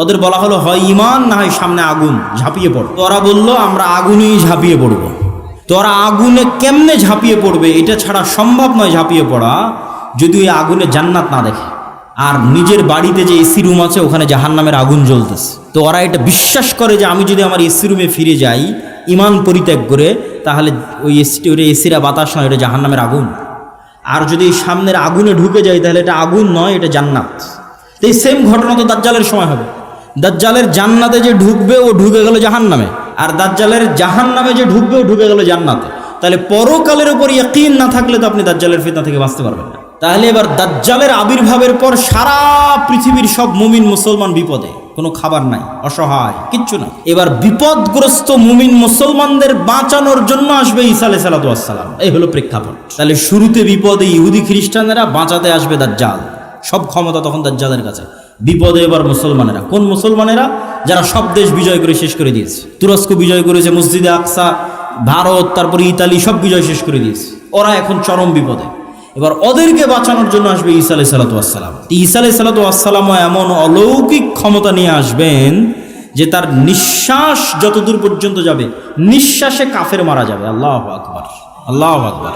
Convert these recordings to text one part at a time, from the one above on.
ওদের বলা হলো হয় ঈমান না হয় সামনে আগুন, ঝাঁপিয়ে পড়ো। তো ওরা বলল আমরা আগুনেই ঝাঁপিয়ে পড়বো। তো ওরা আগুনে কেমনে ঝাঁপিয়ে পড়বে এটা ছাড়া সম্ভব নয় ঝাঁপিয়ে পড়া, যদি ওই আগুনে জান্নাত না দেখে। আর নিজের বাড়িতে যে এসি রুম আছে ওখানে জাহান্নামের আগুন জ্বলতেছে। তো ওরা এটা বিশ্বাস করে যে আমি যদি আমার এসি রুমে ফিরে যাই ঈমান পরিত্যাগ করে, তাহলে ওই এসিরা বাতাস নয়, এটা জাহান্নামের আগুন। আর যদি সামনের আগুনে ঢুকে যায় তাহলে এটা আগুন নয়, এটা জান্নাত। তো এই সেম ঘটনা তো দাজ্জালের সময় হবে। দাজ্জালের জান্নাতে যে ঢুকবে ও ঢুকে গেল জাহান্নামে, আর দাজ্জালের জাহান্নামে যে ঢুকবে ও ঢুকে গেল জান্নাতে। তাহলে পরকালের উপর ইয়াকিন না থাকলে তো আপনি দাজ্জালের ফিতনা থেকে বাঁচতে পারবেন না। তাহলে এবার দাজ্জালের আবির্ভাবের পর সারা পৃথিবীর সব মুমিন মুসলমান বিপদে, কোনো খাবার নাই, অসহায়, কিচ্ছু না। এবার বিপদগ্রস্ত মুমিন মুসলমানদের বাঁচানোর জন্য আসবে ঈসা আলাইহিস সালাতু ওয়াস সালাম। এই হলো প্রেক্ষাপট। তাহলে শুরুতে বিপদে ইহুদি খ্রিস্টানেরা, বাঁচাতে আসবে দাজ্জাল। সব ক্ষমতা তখন দাজ্জালের কাছে। বিপদে এবার মুসলমানেরা। কোন মুসলমানেরা? যারা সব দেশ বিজয় করে শেষ করে দিয়েছে। তুরস্ক বিজয় করেছে, মসজিদে আকসা, ভারত, তারপরে ইতালি, সব বিজয় শেষ করে দিয়েছে। ওরা এখন চরম বিপদে। এবার ওদেরকে বাঁচানোর জন্য আসবে ঈসা আলাইহিস সালাতু ওয়াস সালাম। ঈসা আলাইহিস সালাতু ওয়াস সালামও এমন অলৌকিক ক্ষমতা নিয়ে আসবেন যে তার নিঃশ্বাস যতদূর পর্যন্ত যাবে, নিঃশ্বাসে কাফের মারা যাবে। আল্লাহু আকবার, আল্লাহু আকবার।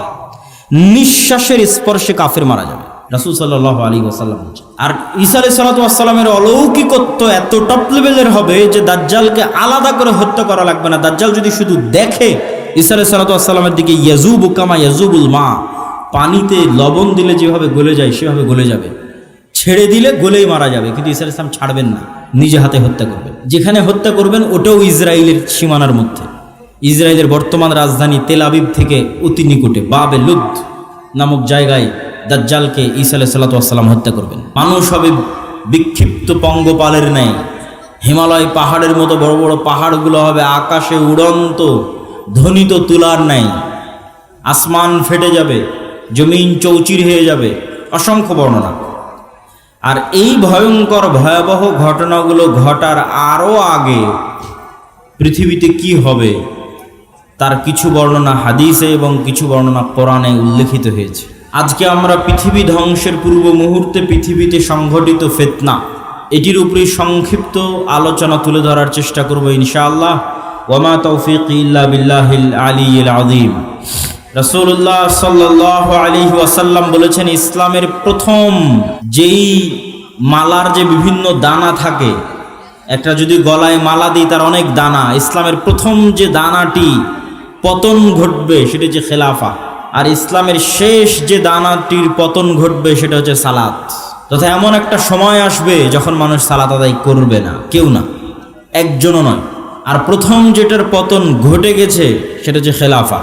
নিঃশ্বাসের স্পর্শে কাফের মারা যাবে, রাসূল সাল্লাল্লাহু আলাইহি ওয়াসাল্লাম। আর ঈসা আলাইহিস সালাতু ওয়াস সালামের অলৌকিকত্ব এত টপ লেভেলের হবে যে দাজ্জালকে আলাদা করে হত্যা করা লাগবে না। দাজ্জাল যদি শুধু দেখে ঈসা আলাইহিস সালাতু ওয়াস সালামের দিকে, ইয়াজুবু কামা ইয়াজুবুল মা, পানিতে লবণ দিলে যেভাবে গলে যায় সেভাবে গলে যাবে। ছেড়ে দিলে গলেই মারা যাবে, কিন্তু ঈসা আলাইহিস সালাম ছাড়বেন না, নিজে হাতে হত্যা করবেন। যেখানে হত্যা করবেন ওটাও ইসরায়েলের সীমানার মধ্যে। ইসরায়েলের বর্তমান রাজধানী তেল আবিব থেকে অতি নিকটে বাবে লুদ নামক জায়গায় দাজ্জালকে ঈসা আলাইহিস সালাতু ওয়াস সালাম হত্যা করবেন। মানুষ হবে বিক্ষিপ্ত পঙ্গপালের ন্যায়। হিমালয় পাহাড়ের মতো বড় বড় পাহাড়গুলো হবে আকাশে উড়ন্ত ধ্বনিত তুলার ন্যায়। আসমান ফেটে যাবে, জমিন চৌচির হয়ে যাবে, অসংখ্য বর্ণনা। আর এই ভয়ঙ্কর ভয়াবহ ঘটনাগুলো ঘটার আরও আগে পৃথিবীতে কি হবে তার কিছু বর্ণনা হাদিসে এবং কিছু বর্ণনা কোরআনে উল্লেখিত হয়েছে। আজকে আমরা পৃথিবী ধ্বংসের পূর্ব মুহূর্তে পৃথিবীতে সংঘটিত ফিতনা, এটির উপরে সংক্ষিপ্ত আলোচনা তুলে ধরার চেষ্টা করব ইনশাআল্লাহ। ওয়ামা তৌফিকি ইল্লা বিল্লাহিল আলিয়্যিল আযীম। রাসূলুল্লাহ সাল্লাল্লাহু আলাইহি ওয়াসাল্লাম বলেছেন, ইসলামের প্রথম যেই মালার যে বিভিন্ন দানা থাকে, একটা যদি গলায় মালা দিই তার অনেক দানা, ইসলামের প্রথম যে দানাটি পতন ঘটবে সেটা হচ্ছে খেলাফা। আর ইসলামের শেষ যে দানাটির পতন ঘটবে সেটা হচ্ছে সালাত। তথা এমন একটা সময় আসবে যখন মানুষ সালাত আদায় করবে না, কেউ না, একজনও নয়। আর প্রথম যেটার পতন ঘটে গেছে সেটা হচ্ছে খেলাফা।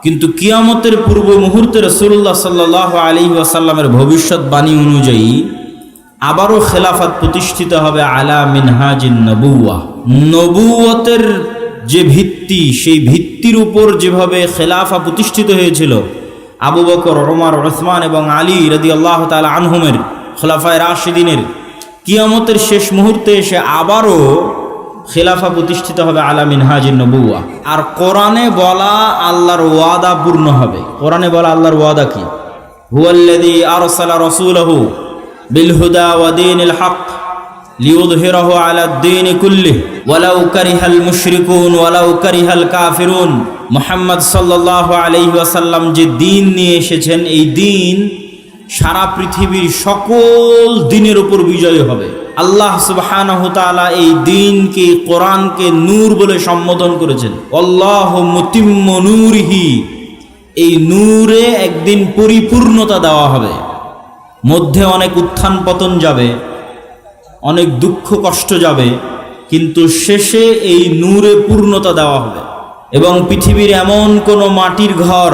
কিন্তু কিয়ামতের পূর্ব মুহূর্তে রাসূলুল্লাহ সাল্লাল্লাহু আলাইহি ওয়াসাল্লামের ভবিষ্যৎবাণী অনুযায়ী আবারও খেলাফত প্রতিষ্ঠিত হবে আলা মিনহাজিন নবুওয়াহ। নবুয়তের যে ভিত্তি, সেই ভিত্তির উপর যেভাবে খেলাফা প্রতিষ্ঠিত হয়েছিল আবু বকর, ওমর, উসমান এবং আলী রাদিয়াল্লাহু তাআলা আনহুমের খোলাফায়ে রাশিদিনের, কিয়ামতের শেষ মুহূর্তে এসে আবারও খেলাফা প্রতিষ্ঠিত হবে আলা মিনহাজিন নবুওয়াহ। আর কোরআনে বলা আল্লাহর ওয়াদা পূর্ণ হবে। কোরআনে বলা আল্লাহর ওয়াদা কি? হুয়াল্লাযী আরসালা রাসূলাহু বিল হুদা ওয়া দীনিল হক লিইয়ুযহিরাহু আলাদ দীনি কুল্লিহি ওয়ালাউ কারিহাল মুশরিকুন ওয়ালাউ কারিহাল কাফিরুন। মুহাম্মদ সাল্লাল্লাহু আলাইহি ওয়াসাল্লাম যে দ্বীন নিয়ে এসেছেন, এই দ্বীন সারা পৃথিবীর সকল দ্বীনের উপর বিজয়ী হবে। আল্লাহ সুবহানাহু তাআলা এই দ্বীনকে, কোরআনকে নূর বলে সম্বোধন করেছেন। আল্লাহু মুতিম্মু নূরিহি, এই নূরে একদিন পরিপূর্ণতা দেওয়া হবে। মধ্যে অনেক উত্থান পতন যাবে, অনেক দুঃখ কষ্ট যাবে, কিন্তু শেষে এই নূরে পূর্ণতা দেওয়া হবে। এবং পৃথিবীর এমন কোনো মাটির ঘর,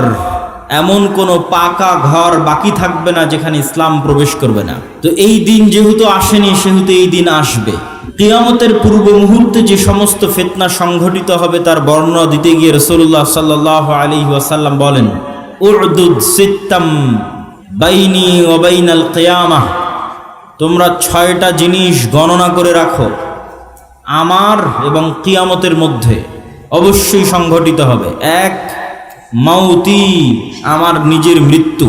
এমন কোনো পাকা ঘর বাকি থাকবে না যেখানে ইসলাম প্রবেশ করবে না। তো এই দিন যেহেতু আসেনি, সেহেতু এই দিন আসবে। কিয়ামতের পূর্ব মুহূর্তে যে সমস্ত ফিতনা সংঘটিত হবে তার বর্ণনা দিতে গিয়ে রাসূলুল্লাহ সাল্লাল্লাহু আলাইহি ওয়াসাল্লাম বলেন, উরদুদ সিত্তাম বাইনি ওয়া বাইনাল কিয়ামাহ, তোমরা 6টা জিনিস গণনা করে রাখো আমার এবং কিয়ামতের মধ্যে অবশ্যই সংঘটিত হবে। 1, মাউতি, আমার নিজের মৃত্যু।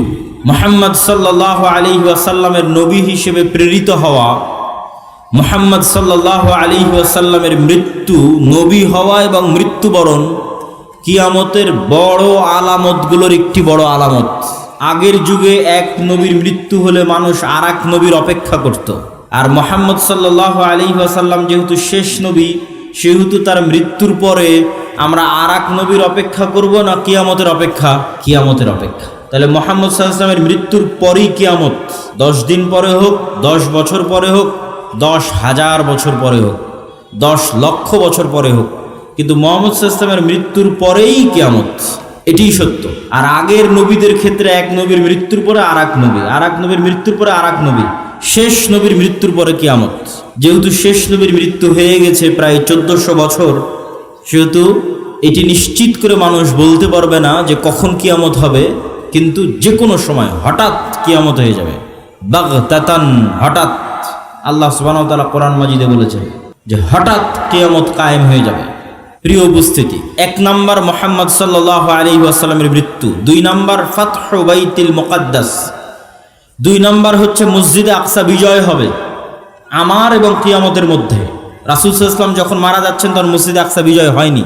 মুহাম্মদ সাল্লাল্লাহু আলাইহি ওয়াসাল্লামের নবী হিসেবে প্রেরিত হওয়া মুহাম্মদ সাল্লাল্লাহু আলাইহি ওয়াসাল্লামের মৃত্যু, নবী হওয়া এবং মৃত্যুবরণ কিয়ামতের বড় আলামতগুলোর একটি বড় আলামত। আগের যুগে এক নবীর মৃত্যু হলে মানুষ আর এক নবীর অপেক্ষা করত, আর মুহাম্মদ সাল্লাল্লাহু আলাইহি ওয়াসাল্লাম যেহেতু শেষ নবী, সেহেতু তার মৃত্যুর পরে আমরা আর এক নবীর অপেক্ষা করব না কিয়ামতের অপেক্ষা? কিয়ামতের অপেক্ষা। তাহলে মুহাম্মদ সাল্লাল্লাহু আলাইহি ওয়াসাল্লামের মৃত্যুর পরেই কিয়ামত। 10 দিন পরে হোক, 10 বছর পরে হোক, 10,000 বছর পরে হোক, 10 লক্ষ বছর পরে হোক, কিন্তু মুহাম্মদ সাল্লাল্লাহু আলাইহি ওয়াসাল্লামের মৃত্যুর পরেই কিয়ামত, এটিই সত্য। আর আগের নবীদের ক্ষেত্রে এক নবীর মৃত্যুর পরে আর এক নবী, আর এক নবীর মৃত্যুর পরে আর এক নবী, শেষ নবীর মৃত্যুর পরে কিয়ামত। যেহেতু শেষ নবীর মৃত্যু হয়ে গেছে প্রায় 1400 বছর, সেহেতু এটি নিশ্চিত করে মানুষ বলতে পারবে না যে কখন কিয়ামত হবে, কিন্তু যে কোনো সময় হঠাৎ কিয়ামত হয়ে যাবে, বাগতাতান, হঠাৎ। আল্লাহ সুবহানাহু ওয়া তাআলা কোরআন মাজিদে বলেছেন যে হঠাৎ কিয়ামত কায়েম হয়ে যাবে। প্রিয় উপস্থিতি, 1 নাম্বার মুহাম্মদ সাল্লাল্লাহু আলাইহি ওয়াসাল্লামের মৃত্যু, 2 নাম্বার ফাতহু বাইতুল মুকাদ্দাস, 2 নাম্বার হচ্ছে মসজিদে আকসা বিজয় হবে আমার এবং কিয়ামতের মধ্যে। রাসূল সাল্লাল্লাহু আলাইহি ওয়াসাল্লাম যখন মারা যাচ্ছেন তখন মসজিদে আকসা বিজয় হয়নি,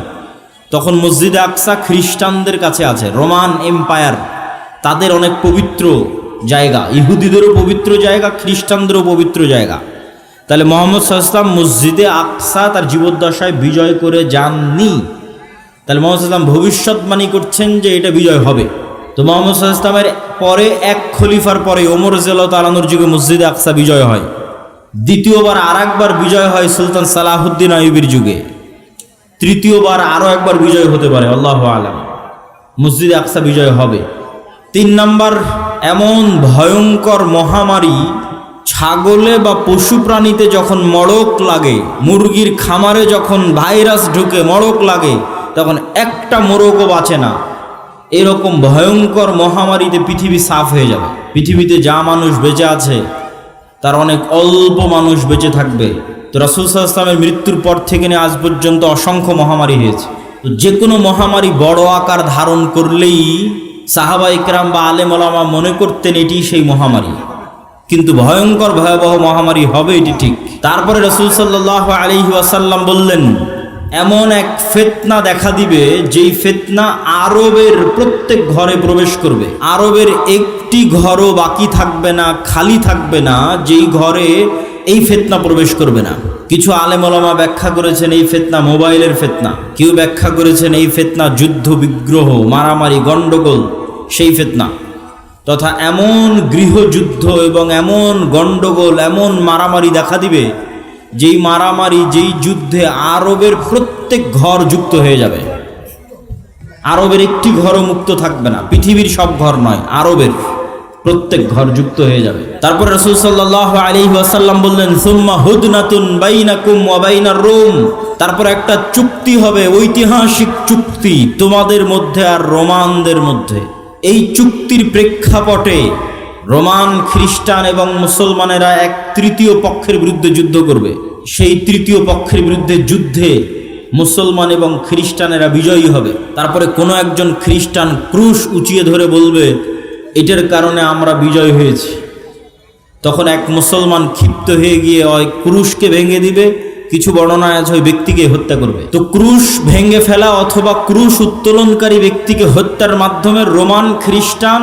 তখন মসজিদে আকসা খ্রিস্টানদের কাছে আছে। রোমান এম্পায়ার, তাদের অনেক পবিত্র জায়গা, ইহুদিদেরও পবিত্র জায়গা, খ্রিস্টানদেরও পবিত্র জায়গা। তাহলে মুহাম্মদ সাল্লাল্লাহু আলাইহি ওয়াসাল্লাম মসজিদে আকসা তার জীবদ্দশায় বিজয় করে যাননি। তাহলে মুহাম্মদ সাল্লাল্লাহু আলাইহি ওয়াসাল্লাম ভবিষ্যৎবাণী করছেন যে এটা বিজয় হবে। তো মুহাম্মদ সাল্লাল্লাহু আলাইহি ওয়াসাল্লামের পরে এক খলিফার পরে ওমর রাদিয়াল্লাহু তাআলা আনহুর যুগে মসজিদে আকসা বিজয় হয়। দ্বিতীয়বার আর একবার বিজয় হয় সুলতান সালাহুদ্দিন আইয়ুবীর যুগে। তৃতীয়বার আরও একবার বিজয় হতে পারে, আল্লাহু আলাম। মসজিদে আকসা বিজয় হবে। 3 নাম্বার, এমন ভয়ঙ্কর মহামারী, ছাগলে বা পশু প্রাণীতে যখন মড়ক লাগে, মুরগির খামারে যখন ভাইরাস ঢুকে মড়ক লাগে, তখন একটা মোরগও বাঁচে না। এরকম ভয়ঙ্কর মহামারীতে পৃথিবী সাফ হয়ে যাবে। পৃথিবীতে যা মানুষ বেঁচে আছে তার অনেক অল্প মানুষ বেঁচে থাকবে। তো রাসূল সাল্লাল্লাহু আলাইহি ওয়াসাল্লামের মৃত্যুর পর থেকে নিয়ে আজ পর্যন্ত অসংখ্য মহামারী হয়েছে। তো যে কোনো মহামারী বড় আকার ধারণ করলেই সাহাবা ইকরাম বা আলেম ওলামা মনে করতেন এটি সেই মহামারী, কিন্তু ভয়ঙ্কর ভয়াবহ মহামারী হবে এটি ঠিক। তারপরে রাসূল সাল্লাল্লাহু আলাইহি ওয়াসাল্লাম বললেন, এমন এক ফিতনা দেখা দিবে যেই ফিতনা আরবের প্রত্যেক ঘরে প্রবেশ করবে। আরবের একটি ঘরও বাকি থাকবে না, খালি থাকবে না, যেই ঘরে এই ফিতনা প্রবেশ করবে না। কিছু আলেম ওলামা ব্যাখ্যা করেছেন এই ফিতনা মোবাইলের ফিতনা, কেউ ব্যাখ্যা করেছেন এই ফিতনা যুদ্ধ বিগ্রহ, মারামারি, গন্ডগোল, সেই ফিতনা। তথা এমন গৃহযুদ্ধ এবং এমন গন্ডগোল, এমন মারামারি দেখা দিবে, যেই মারামারি, যেই যুদ্ধে আরবের প্রত্যেক ঘর যুক্ত হয়ে যাবে। আরবের একটি ঘরও মুক্ত থাকবে না, পৃথিবীর সব ঘর নয়, আরবের প্রত্যেক ঘর যুক্ত হয়ে যাবে। তারপর রাসূল সাল্লাল্লাহু আলাইহি ওয়াসাল্লাম বললেন, সুম্মা হুদনাতুন বাইনাকুম ওয়া বাইনার রোম, তারপর একটা চুক্তি হবে, ঐতিহাসিক চুক্তি তোমাদের মধ্যে আর রোমানদের মধ্যে। এই চুক্তির প্রেক্ষাপটে রোমান, খ্রিস্টান এবং মুসলমানেরা এক তৃতীয় পক্ষের বিরুদ্ধে যুদ্ধ করবে। সেই তৃতীয় পক্ষের বিরুদ্ধে যুদ্ধে মুসলমান এবং খ্রিস্টানেরা বিজয়ী হবে। তারপরে কোনো একজন খ্রিস্টান ক্রুশ উঁচিয়ে ধরে বলবে, এটার কারণে আমরা বিজয় হয়েছি। তখন এক মুসলমান ক্ষিপ্ত হয়ে গিয়ে ওই ক্রুশকে ভেঙে দিবে, কিছু বর্ণনায় আছে ওই ব্যক্তিকে হত্যা করবে। তো ক্রুশ ভেঙে ফেলা অথবা ক্রুশ উত্তোলনকারী ব্যক্তিকে হত্যার মাধ্যমে রোমান, খ্রিস্টান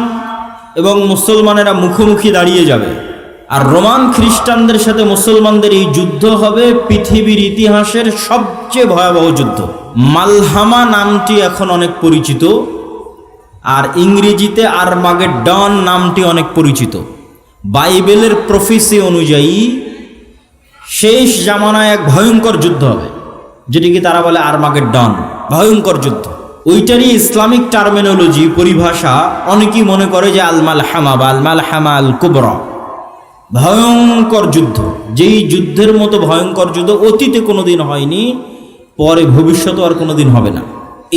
এবং মুসলমানেরা মুখোমুখি দাঁড়িয়ে যাবে। আর রোমান খ্রিস্টানদের সাথে মুসলমানদের এই যুদ্ধ হবে পৃথিবীর ইতিহাসের সবচেয়ে ভয়াবহ যুদ্ধ। মালহামা নামটি এখন অনেক পরিচিত, আর ইংরেজিতে আরমাগেডন নামটি অনেক পরিচিত। বাইবেলের প্রফেসি অনুযায়ী শেষ জামানায় এক ভয়ঙ্কর যুদ্ধ হবে, যেটিকে তারা বলে আরমাগেডন, ভয়ঙ্কর যুদ্ধ। ওইটারই ইসলামিক টার্মিনোলজি, পরিভাষা অনেকেই মনে করে যে আল মালহামা বা আল মালহামা আল কুবরা, ভয়ঙ্কর যুদ্ধ। যেই যুদ্ধের মতো ভয়ঙ্কর যুদ্ধ অতীতে কোনোদিন হয়নি, পরে ভবিষ্যতে আর কোনোদিন হবে না।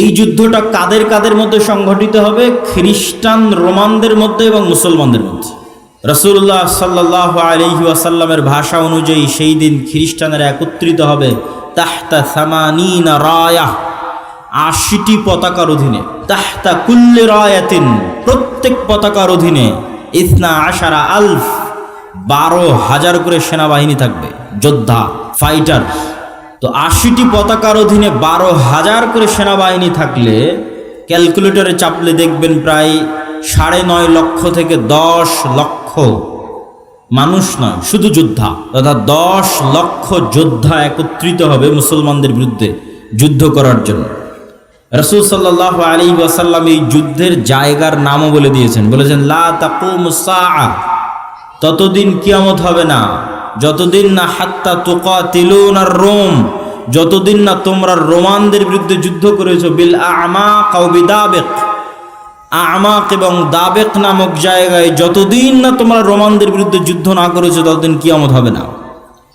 এই যুদ্ধটা কাদের কাদের মধ্যে সংঘটিত হবে? খ্রিস্টান, রোমানদের মধ্যে এবং মুসলমানদের মধ্যে। রাসূলুল্লাহ সাল্লাল্লাহু আলাইহি ওয়াসাল্লামের ভাষা অনুযায়ী সেই দিন খ্রিস্টানেরা একত্রিত হবে তাহতা সামানিনা রায়া, ৮০টি পতাকার অধীনে। তাহতা কুল্লি রায়াতিন, প্রত্যেক পতাকার অধীনে 12 আলফ, 12,000 করে সেনাবাহিনী থাকবে। যোদ্ধা, ফাইটার। তো 80টি পতাকার অধীনে 12,000 করে সেনাবাহিনী থাকলে ক্যালকুলেটরে চাপলে দেখবেন প্রায় 9.5 লক্ষ থেকে 10 লক্ষ মানুষ নয়, শুধু যোদ্ধা, তথা 10 লক্ষ যোদ্ধা একত্রিত হবে মুসলমানদের বিরুদ্ধে যুদ্ধ করার জন্য। রাসূল সাল্লাল্লাহু আলাইহি ওয়াসাল্লাম এই যুদ্ধের জায়গার নামও বলে দিয়েছেন, বলেছেন লা তাকুমুস সাআ, ততদিন কিয়ামত হবে না যতদিন না হাত্তা তুকাতিলুনার রোম, যতদিন না তোমরা রোমানদের বিরুদ্ধে যুদ্ধ করেছো বিল আমাক আও বিদাবিক, আমাক এবং দাবেক নামক জায়গায় যতদিন না তোমরা রোমানদের বিরুদ্ধে যুদ্ধ না করেছো ততদিন কিয়ামত হবে না।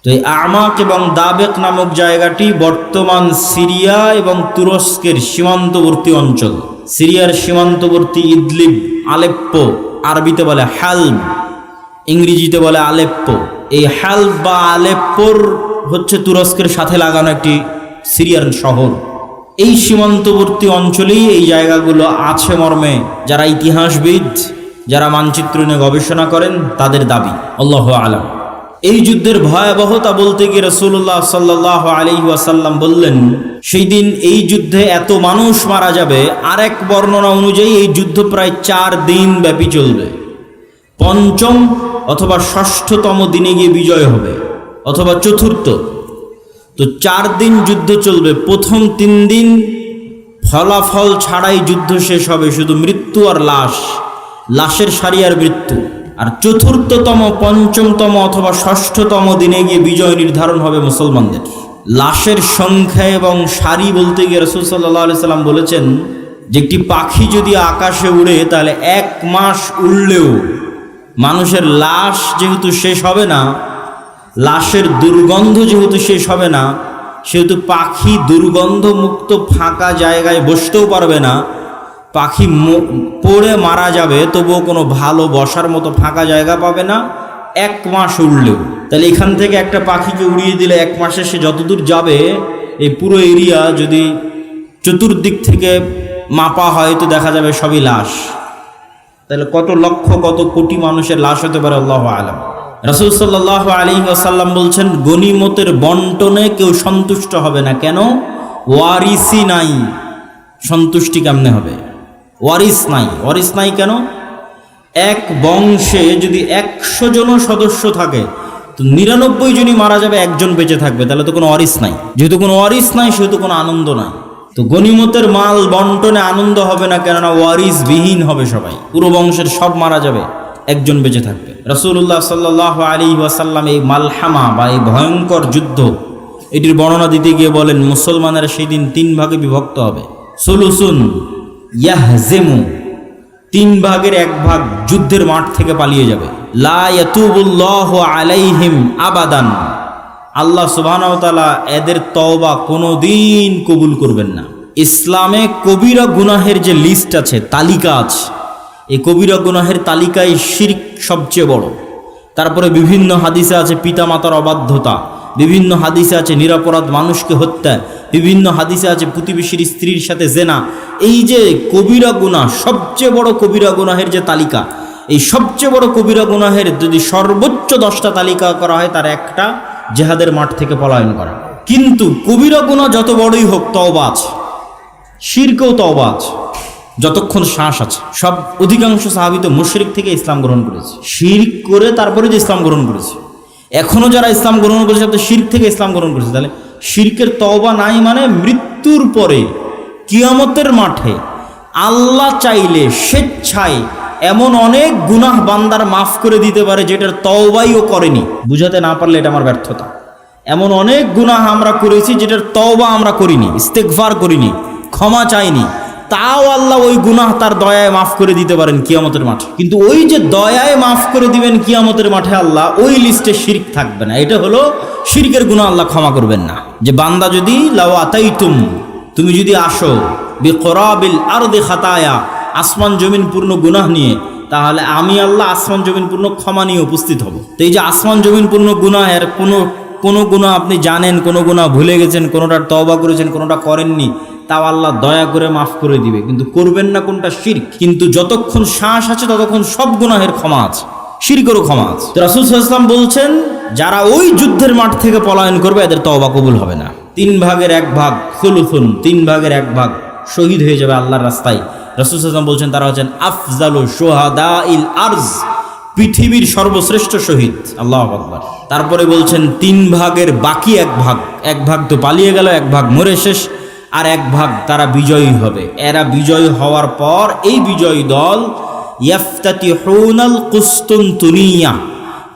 তো এই আমাক এবং দাবেক নামক জায়গাটি বর্তমান সিরিয়া এবং তুরস্কের সীমান্তবর্তী অঞ্চল। সিরিয়ার সীমান্তবর্তী ইদলিব, আলেপ্পো, আরবিতে বলে হালব, ইংরেজিতে বলে আলেপ্পো। এই হালব বা আলেপ্পোর হচ্ছে তুরস্কের সাথে লাগানো একটি সিরিয়ার শহর। এই সীমান্তবর্তী অঞ্চলেই এই জায়গাগুলো আছে মর্মে যারা ইতিহাসবিদ, যারা মানচিত্র নিয়ে গবেষণা করেন তাদের দাবি। আল্লাহু আলাম। এই যুদ্ধের ভয়াবহতা বলতে গিয়ে রাসূলুল্লাহ সাল্লাল্লাহু আলাইহি ওয়াসাল্লাম বললেন, সেই দিন এই যুদ্ধে এত মানুষ মারা যাবে। আরেক বর্ণনা অনুযায়ী এই যুদ্ধ প্রায় 4 দিন ব্যাপী চলবে। 5ম অথবা 6ঠতম দিনে গিয়ে বিজয় হবে, অথবা 4র্থ। তো 4 দিন যুদ্ধ চলবে। প্রথম 3 দিন ফলাফল ছাড়াই যুদ্ধ শেষ হবে, শুধু মৃত্যু আর লাশ, লাশের সারি আর মৃত্যু। আর 4র্থতম, 5মতম অথবা 6ঠতম দিনে গিয়ে বিজয় নির্ধারণ হবে মুসলমানদের। লাশের সংখ্যা এবং সারি বলতে গিয়ে রাসূল সাল্লাল্লাহু আলাইহি সাল্লাম বলেছেন যে একটি পাখি যদি আকাশে উড়ে তাহলে 1 মাস উড়লেও মানুষের লাশ যেহেতু শেষ হবে না, লাশের দুর্গন্ধ যেহেতু শেষ হবে না, সেহেতু পাখি দুর্গন্ধমুক্ত ফাঁকা জায়গায় বসতেও পারবে না। পাখি পড়ে মারা যাবে, তবুও কোনো ভালো বসার মতো ফাঁকা জায়গা পাবে না 1 মাস উড়লেও। তাহলে এখান থেকে একটা পাখিকে উড়িয়ে দিলে 1 মাসে সে যতদূর যাবে, এই পুরো এরিয়া যদি চতুর্দিক থেকে মাপা হয় তো দেখা যাবে সবই লাশ। তাহলে কত লক্ষ, কত কোটি মানুষের লাশ হতে পারে আল্লাহু আলাম। রাসূল সাল্লাল্লাহু আলাইহি ওয়াসাল্লাম বলছেন, গনিমতের বন্টনে কেউ সন্তুষ্ট হবে না। কেন? ওয়ারিসই নাই। সন্তুষ্টি কেমনে হবে? ওয়ারিস নাই। ওয়ারিস নাই কেন? এক বংশে যদি 100 জন সদস্য থাকে তো 99 জনই মারা যাবে, 1 জন বেঁচে থাকবে, তাহলে তো কোনো ওয়ারিস নাই। যেহেতু কোনো ওয়ারিস নাই সেহেতু কোনো আনন্দ নাই। তো গনিমতের মাল বন্টনে আনন্দ হবে না, কেননা ওয়ারিস বিহীন হবে সবাই। পুরো বংশের সব মারা যাবে, 1 জন বেঁচে থাকবে। রাসূলুল্লাহ সাল্লাল্লাহু আলাইহি ওয়াসাল্লাম এই মালহামা বা এই ভয়ঙ্কর যুদ্ধ, এটির বর্ণনা দিতে গিয়ে বলেন, মুসলমানেরা সেই দিন 3 ভাগে বিভক্ত হবে। সুলুসুন ইয়াহজিমু, 3 ভাগের 1 ভাগ যুদ্ধের মাঠ থেকে পালিয়ে যাবে। লা ইয়াতুবুল্লাহু আলাইহিম আবাদান, আল্লাহ সুবহানাহু ওয়া তাআলা এদের তওবা কোনোদিন কবুল করবেন না। ইসলামে কবিরা গুনাহের যে লিস্ট আছে, তালিকা আছে, এই কবিরা গুনাহের তালিকায় শিরক সবচেয়ে বড়। তারপরে বিভিন্ন হাদিসে আছে পিতামাতার অবাধ্যতা, বিভিন্ন হাদিসে আছে নিরপরাধ মানুষকে হত্যা, বিভিন্ন হাদিসে আছে প্রতিবেশীর স্ত্রীর সাথে জেনা। এই যে কবিরা গুনাহ, সবচেয়ে বড় কবিরা গুনাহের যে তালিকা, এই সবচেয়ে বড় কবিরা গুনাহের যদি সর্বোচ্চ 10টা তালিকা করা হয়, তার একটা জিহাদের মাঠ থেকে পলায়ন করা। কিন্তু কবিরা গুনাহ যত বড়ই হোক, তওবা আছে, শিরকেও তওবা আছে, যতক্ষণ শ্বাস আছে। সব অধিকাংশ সাহাবী তো মুশরিক থেকে ইসলাম গ্রহণ করেছে, শিরক করে তারপরে যে ইসলাম গ্রহণ করেছে। এখনো যারা ইসলাম গ্রহণ করেছে তো শিরক থেকে ইসলাম গ্রহণ করেছে। তাহলে শিরকের তওবা নাই মানে মৃত্যুর পরে কিয়ামতের মাঠে আল্লাহ চাইলে স্বেচ্ছায় এমন অনেক গুনাহ বান্দার মাফ করে দিতে পারে যেটার তওবাইও করেনি। বুঝাতে না পারলে এটা আমার ব্যর্থতা। এমন অনেক গুনাহ আমরা করেছি যেটার তওবা আমরা করিনি, ইস্তেগফার করিনি, ক্ষমা চাইনি, তাও আল্লাহ ওই গুনাহ তার দয়ায় মাফ করে দিতে পারেন কিয়ামতের মাঠে। কিন্তু ওই যে দয়ায় মাফ করে দিবেন কিয়ামতের মাঠে আল্লাহ, ওই লিস্টে শিরক থাকবে না। এটা হলো শিরকের গুনাহ আল্লাহ ক্ষমা করবেন না। যে বান্দা যদি লাউ আতাইতুম, তুমি যদি আসো বিকরাবিল আরদি খাতায়া, আসমান জমিন পূর্ণ গুনাহ নিয়ে, তাহলে আমি আল্লাহ আসমান জমিন পূর্ণ ক্ষমা নিয়ে উপস্থিত হব। তো এই যে আসমান জমিন পূর্ণ গুনাহের কোনো গুনাহ আপনি জানেন, কোনো গুনাহ ভুলে গেছেন, কোনোটার তওবা করেছেন, কোনোটা করেননি, তাও আল্লাহ দয়া করে মাফ করে দিবে। কিন্তু করবেন না কোনটা? শিরক। কিন্তু যতক্ষণ শ্বাস আছে ততক্ষণ সব গুনাহের ক্ষমা আছে, শিরকেরও ক্ষমা আছে। তো রাসূল সাল্লাল্লাহু আলাইহি ওয়াসাল্লাম বলছেন যারা ওই যুদ্ধের মাঠ থেকে পলায়ন করবে এদের তওবা কবুল হবে না। 3 ভাগের 1 ভাগ সুলুসুন, 3 ভাগের 1 ভাগ শহীদ হয়ে যাবে আল্লাহর রাস্তায়। রাসূল সাল্লাল্লাহু আলাইহি ওয়াসাল্লাম বলছেন তারা হচ্ছেন আফজালু শুহাদাইল আরজ, পৃথিবীর সর্বশ্রেষ্ঠ শহীদ। আল্লাহু আকবার। তারপরে বলছেন 3 ভাগের বাকি 1 ভাগ, 1 ভাগ তো পালিয়ে গেল, 1 ভাগ মরে শেষ, আর 1 ভাগ তারা বিজয়ী হবে। এরা বিজয়ী হওয়ার পর এই বিজয়ী দল ইয়াফতাতিহুনাল কুস্তুনতুনিয়া,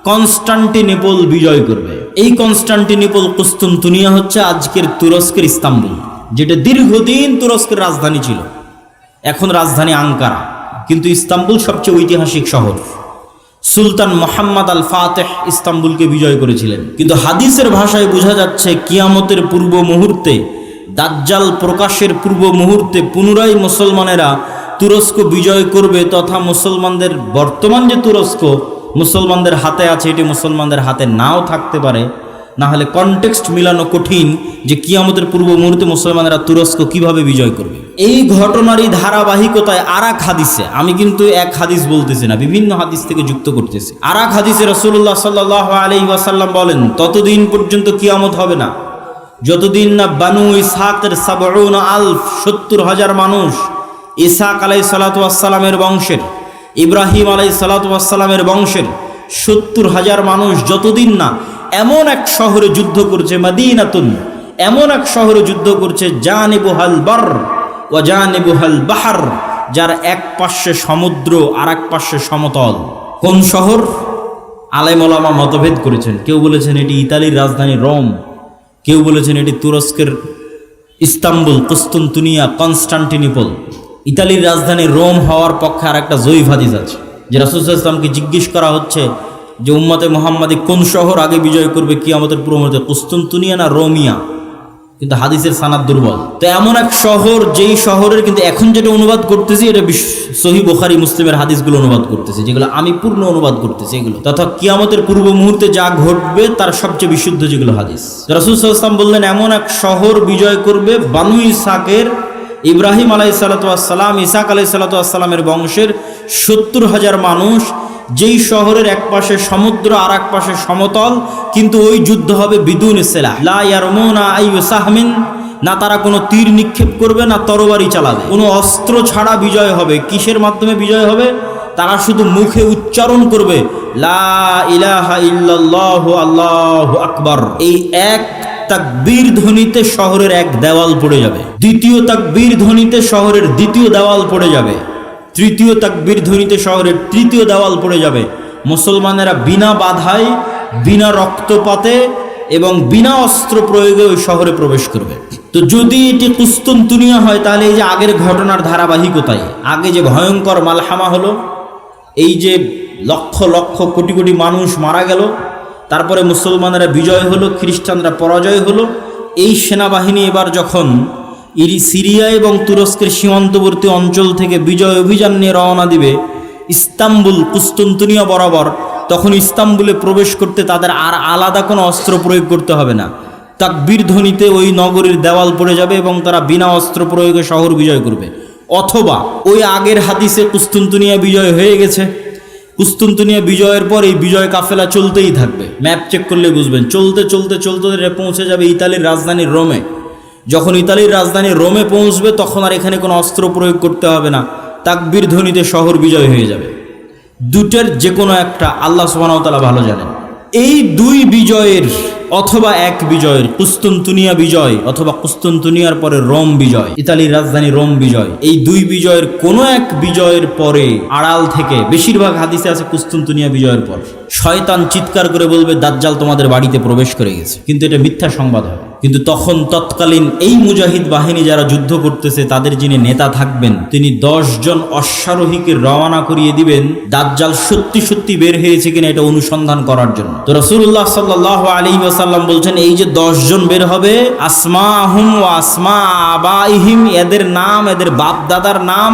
কনস্টান্টিনোপল বিজয় করবে। এই কনস্টান্টিনোপল কুস্তুনতুনিয়া হচ্ছে আজকের তুরস্কের ইস্তাম্বুল, যেটা দীর্ঘদিন তুরস্কের রাজধানী ছিল। এখন রাজধানী আঙ্কারা, কিন্তু ইস্তাম্বুল সবচেয়ে ঐতিহাসিক শহর। সুলতান মোহাম্মদ আল ফাতেহ ইস্তাম্বুলকে বিজয় করেছিলেন। কিন্তু হাদিসের ভাষায় বোঝা যাচ্ছে কিয়ামতের পূর্ব মুহূর্তে, দাজ্জাল প্রকাশের পূর্ব মুহূর্তে পুনরায় মুসলমানেরা তুরস্ক বিজয় করবে, তথা মুসলমানদের বর্তমান যে তুরস্ক মুসলমানদের হাতে আছে এটি মুসলমানদের হাতে নাও থাকতে পারে। না হলে কনটেক্সট মিলানো কঠিন যে কিয়ামতের পূর্ব মুহূর্তে মুসলমানেরা তুরস্ক কিভাবে বিজয় করবে। এই ঘটনারই ধারাবাহিকতায় আরেক হাদিসে, আমি কিন্তু এক হাদিস বলতেছি না, বিভিন্ন হাদিস থেকে যুক্ত করতেছি। আরেক হাদিসে রাসূলুল্লাহ সাল্লাল্লাহু আলাইহি ওয়াসাল্লাম বলেন, ততদিন পর্যন্ত কিয়ামত হবে না যতদিন না বানু ইসহাকের 70,000 মানুষ, ইসহাক আলাইহিস সালাতু ওয়াস সালামের বংশের, ইব্রাহিম আলাইহিস সালাতু ওয়াস সালামের বংশের 70,000 মানুষ যতদিন না এমন এক শহরে যুদ্ধ করছে, মাদিনাতুন, এমন এক শহরে যুদ্ধ করছে, জানিবুহাল বার ওয়া জানিবুহাল বাহর, যার এক পাশে সমুদ্র আর এক পাশে সমতল। কোন শহর? আলেম ওলামা মতভেদ করেছেন। কেউ বলেছেন এটি ইতালির রাজধানী রোম, কেউ বলেছেন এটি তুরস্কের ইস্তাম্বুল, কুস্তুনতুনিয়া, কনস্টান্টিনোপল। ইতালির রাজধানী রোম হওয়ার পক্ষে আর একটা জয়ীফ হাদিস আছে, যে রাসূল সাল্লাল্লাহু আলাইহি ওয়াসাল্লামকে জিজ্ঞেস করা হচ্ছে যে উম্মতে মুহাম্মাদি কোন শহর আগে বিজয় করবে কিয়ামতের পূর্ব মুহূর্তে, কুস্তুনতুনিয়া না রোমিয়া? কিন্তু হাদিসের সানাদ দুর্বল। তো এমন এক শহর, যেই শহরের কিন্তু এখন যেটা অনুবাদ করতেছি এটা সহিহ বুখারী মুসলিমের হাদিসগুলো অনুবাদ করতেছি, যেগুলো আমি পূর্ণ অনুবাদ করতেছি এগুলো, তথা কিয়ামতের পূর্ব মুহূর্তে যা ঘটবে তার সবচেয়ে বিশুদ্ধ যেগুলো হাদিস। রাসূল সাল্লাল্লাহু আলাইহি ওয়াসাল্লাম বললেন এমন এক শহর বিজয় করবে বানু ইসহাকের, ইব্রাহিম আলাইহিস সালাতু ওয়াস সালাম, ইসহাক আলাইহিস সালাতু ওয়াস সালামের বংশের 70,000 মানুষ, যেই শহরের এক পাশে সমুদ্র আর এক পাশে সমতল, কিন্তু ওই যুদ্ধ হবে বিদুন সিলাহ, লা ইয়ারমুনা আইয়ু সাহমিন, না তারা কোনো তীর নিক্ষেপ করবে না তরবারি চালাবে, কোনো অস্ত্র ছাড়া বিজয় হবে। কিসের মাধ্যমে বিজয় হবে? তারা শুধু মুখে উচ্চারণ করবে লা ইলাহা ইল্লাল্লাহু আল্লাহু আকবার। এই এক তাকবীর ধ্বনিতে শহরের এক দেওয়াল পড়ে যাবে, দ্বিতীয় তাকবীর ধ্বনিতে শহরের দ্বিতীয় দেওয়াল পড়ে যাবে, তৃতীয় তাকবীর ধ্বনিতে শহরের তৃতীয় দেওয়াল পড়ে যাবে। মুসলমানেরা বিনা বাধায়, বিনা রক্তপাতে এবং বিনা অস্ত্র প্রয়োগে ওই শহরে প্রবেশ করবে। তো যদি এটি কুস্তুনতুনিয়া হয় তাহলে এই যে আগের ঘটনার ধারাবাহিকতায়, আগে যে ভয়ঙ্কর মালহামা হলো, এই যে লক্ষ লক্ষ কোটি কোটি মানুষ মারা গেল, তারপরে মুসলমানেরা বিজয় হলো, খ্রিস্টানরা পরাজয় হলো, এই সেনাবাহিনী এবার যখন সিরিয়া এবং তুরস্কের সীমান্তবর্তী অঞ্চল থেকে বিজয় অভিযান নিয়ে রওনা দিবে ইস্তাম্বুল কুস্তুনতুনিয়া বরাবর, তখন ইস্তাম্বুলে প্রবেশ করতে তাদের আর আলাদা কোনো অস্ত্র প্রয়োগ করতে হবে না। তাকবীর ধ্বনিতে ওই নগরীর দেওয়াল পড়ে যাবে এবং তারা বিনা অস্ত্র প্রয়োগে শহর বিজয় করবে। অথবা ওই আগের হাদিসে কুস্তুনতুনিয়া বিজয় হয়ে গেছে, কুস্তুনতুনিয়া বিজয়ের পর এই বিজয় কাফেলা চলতেই থাকবে। ম্যাপ চেক করলে বুঝবেন, চলতে চলতে চলতে পৌঁছে যাবে ইতালির রাজধানী রোমে। যখন ইতালির রাজধানী রোমে পৌঁছবে তখন আর এখানে কোনো অস্ত্র প্রয়োগ করতে হবে না, তাকবীর ধ্বনিতে শহর বিজয় হয়ে যাবে। দুটের যে কোনো একটা আল্লাহ সুবহানাহু ওয়া তাআলা ভালো জানেন। এই দুই বিজয়ের অথবা এক বিজয়ের, কুস্তুনতুনিয়া বিজয় অথবা কুস্তুনতুনিয়ার পরে রোম বিজয়, ইতালির রাজধানী রোম বিজয়, এই দুই বিজয়ের কোনো এক বিজয়ের পরে আড়াল থেকে, বেশিরভাগ হাদিসে আছে কুস্তুনতুনিয়া বিজয়ের পর, শয়তান চিৎকার করে বলবে দাজ্জাল তোমাদের বাড়িতে প্রবেশ করে গেছে, কিন্তু এটা মিথ্যা সংবাদ হবে। কিন্তু তখন তৎকালীন এই মুজাহিদ বাহিনী যারা যুদ্ধ করতেছে তাদের যিনি নেতা থাকবেন তিনি 10 জন অশ্বারোহীকে রওনা করিয়ে দিবেন দাজ্জাল সত্যি সত্যি বের হয়েছে কিনা এটা অনুসন্ধান করার জন্য। তো রাসূলুল্লাহ সাল্লাল্লাহু আলাইহি ওয়াসাল্লাম বলছেন এই যে 10 জন বের হবে, আসমাহুম ওয়া আসমা আবাইহিম, এদের নাম, এদের বাপ দাদার নাম,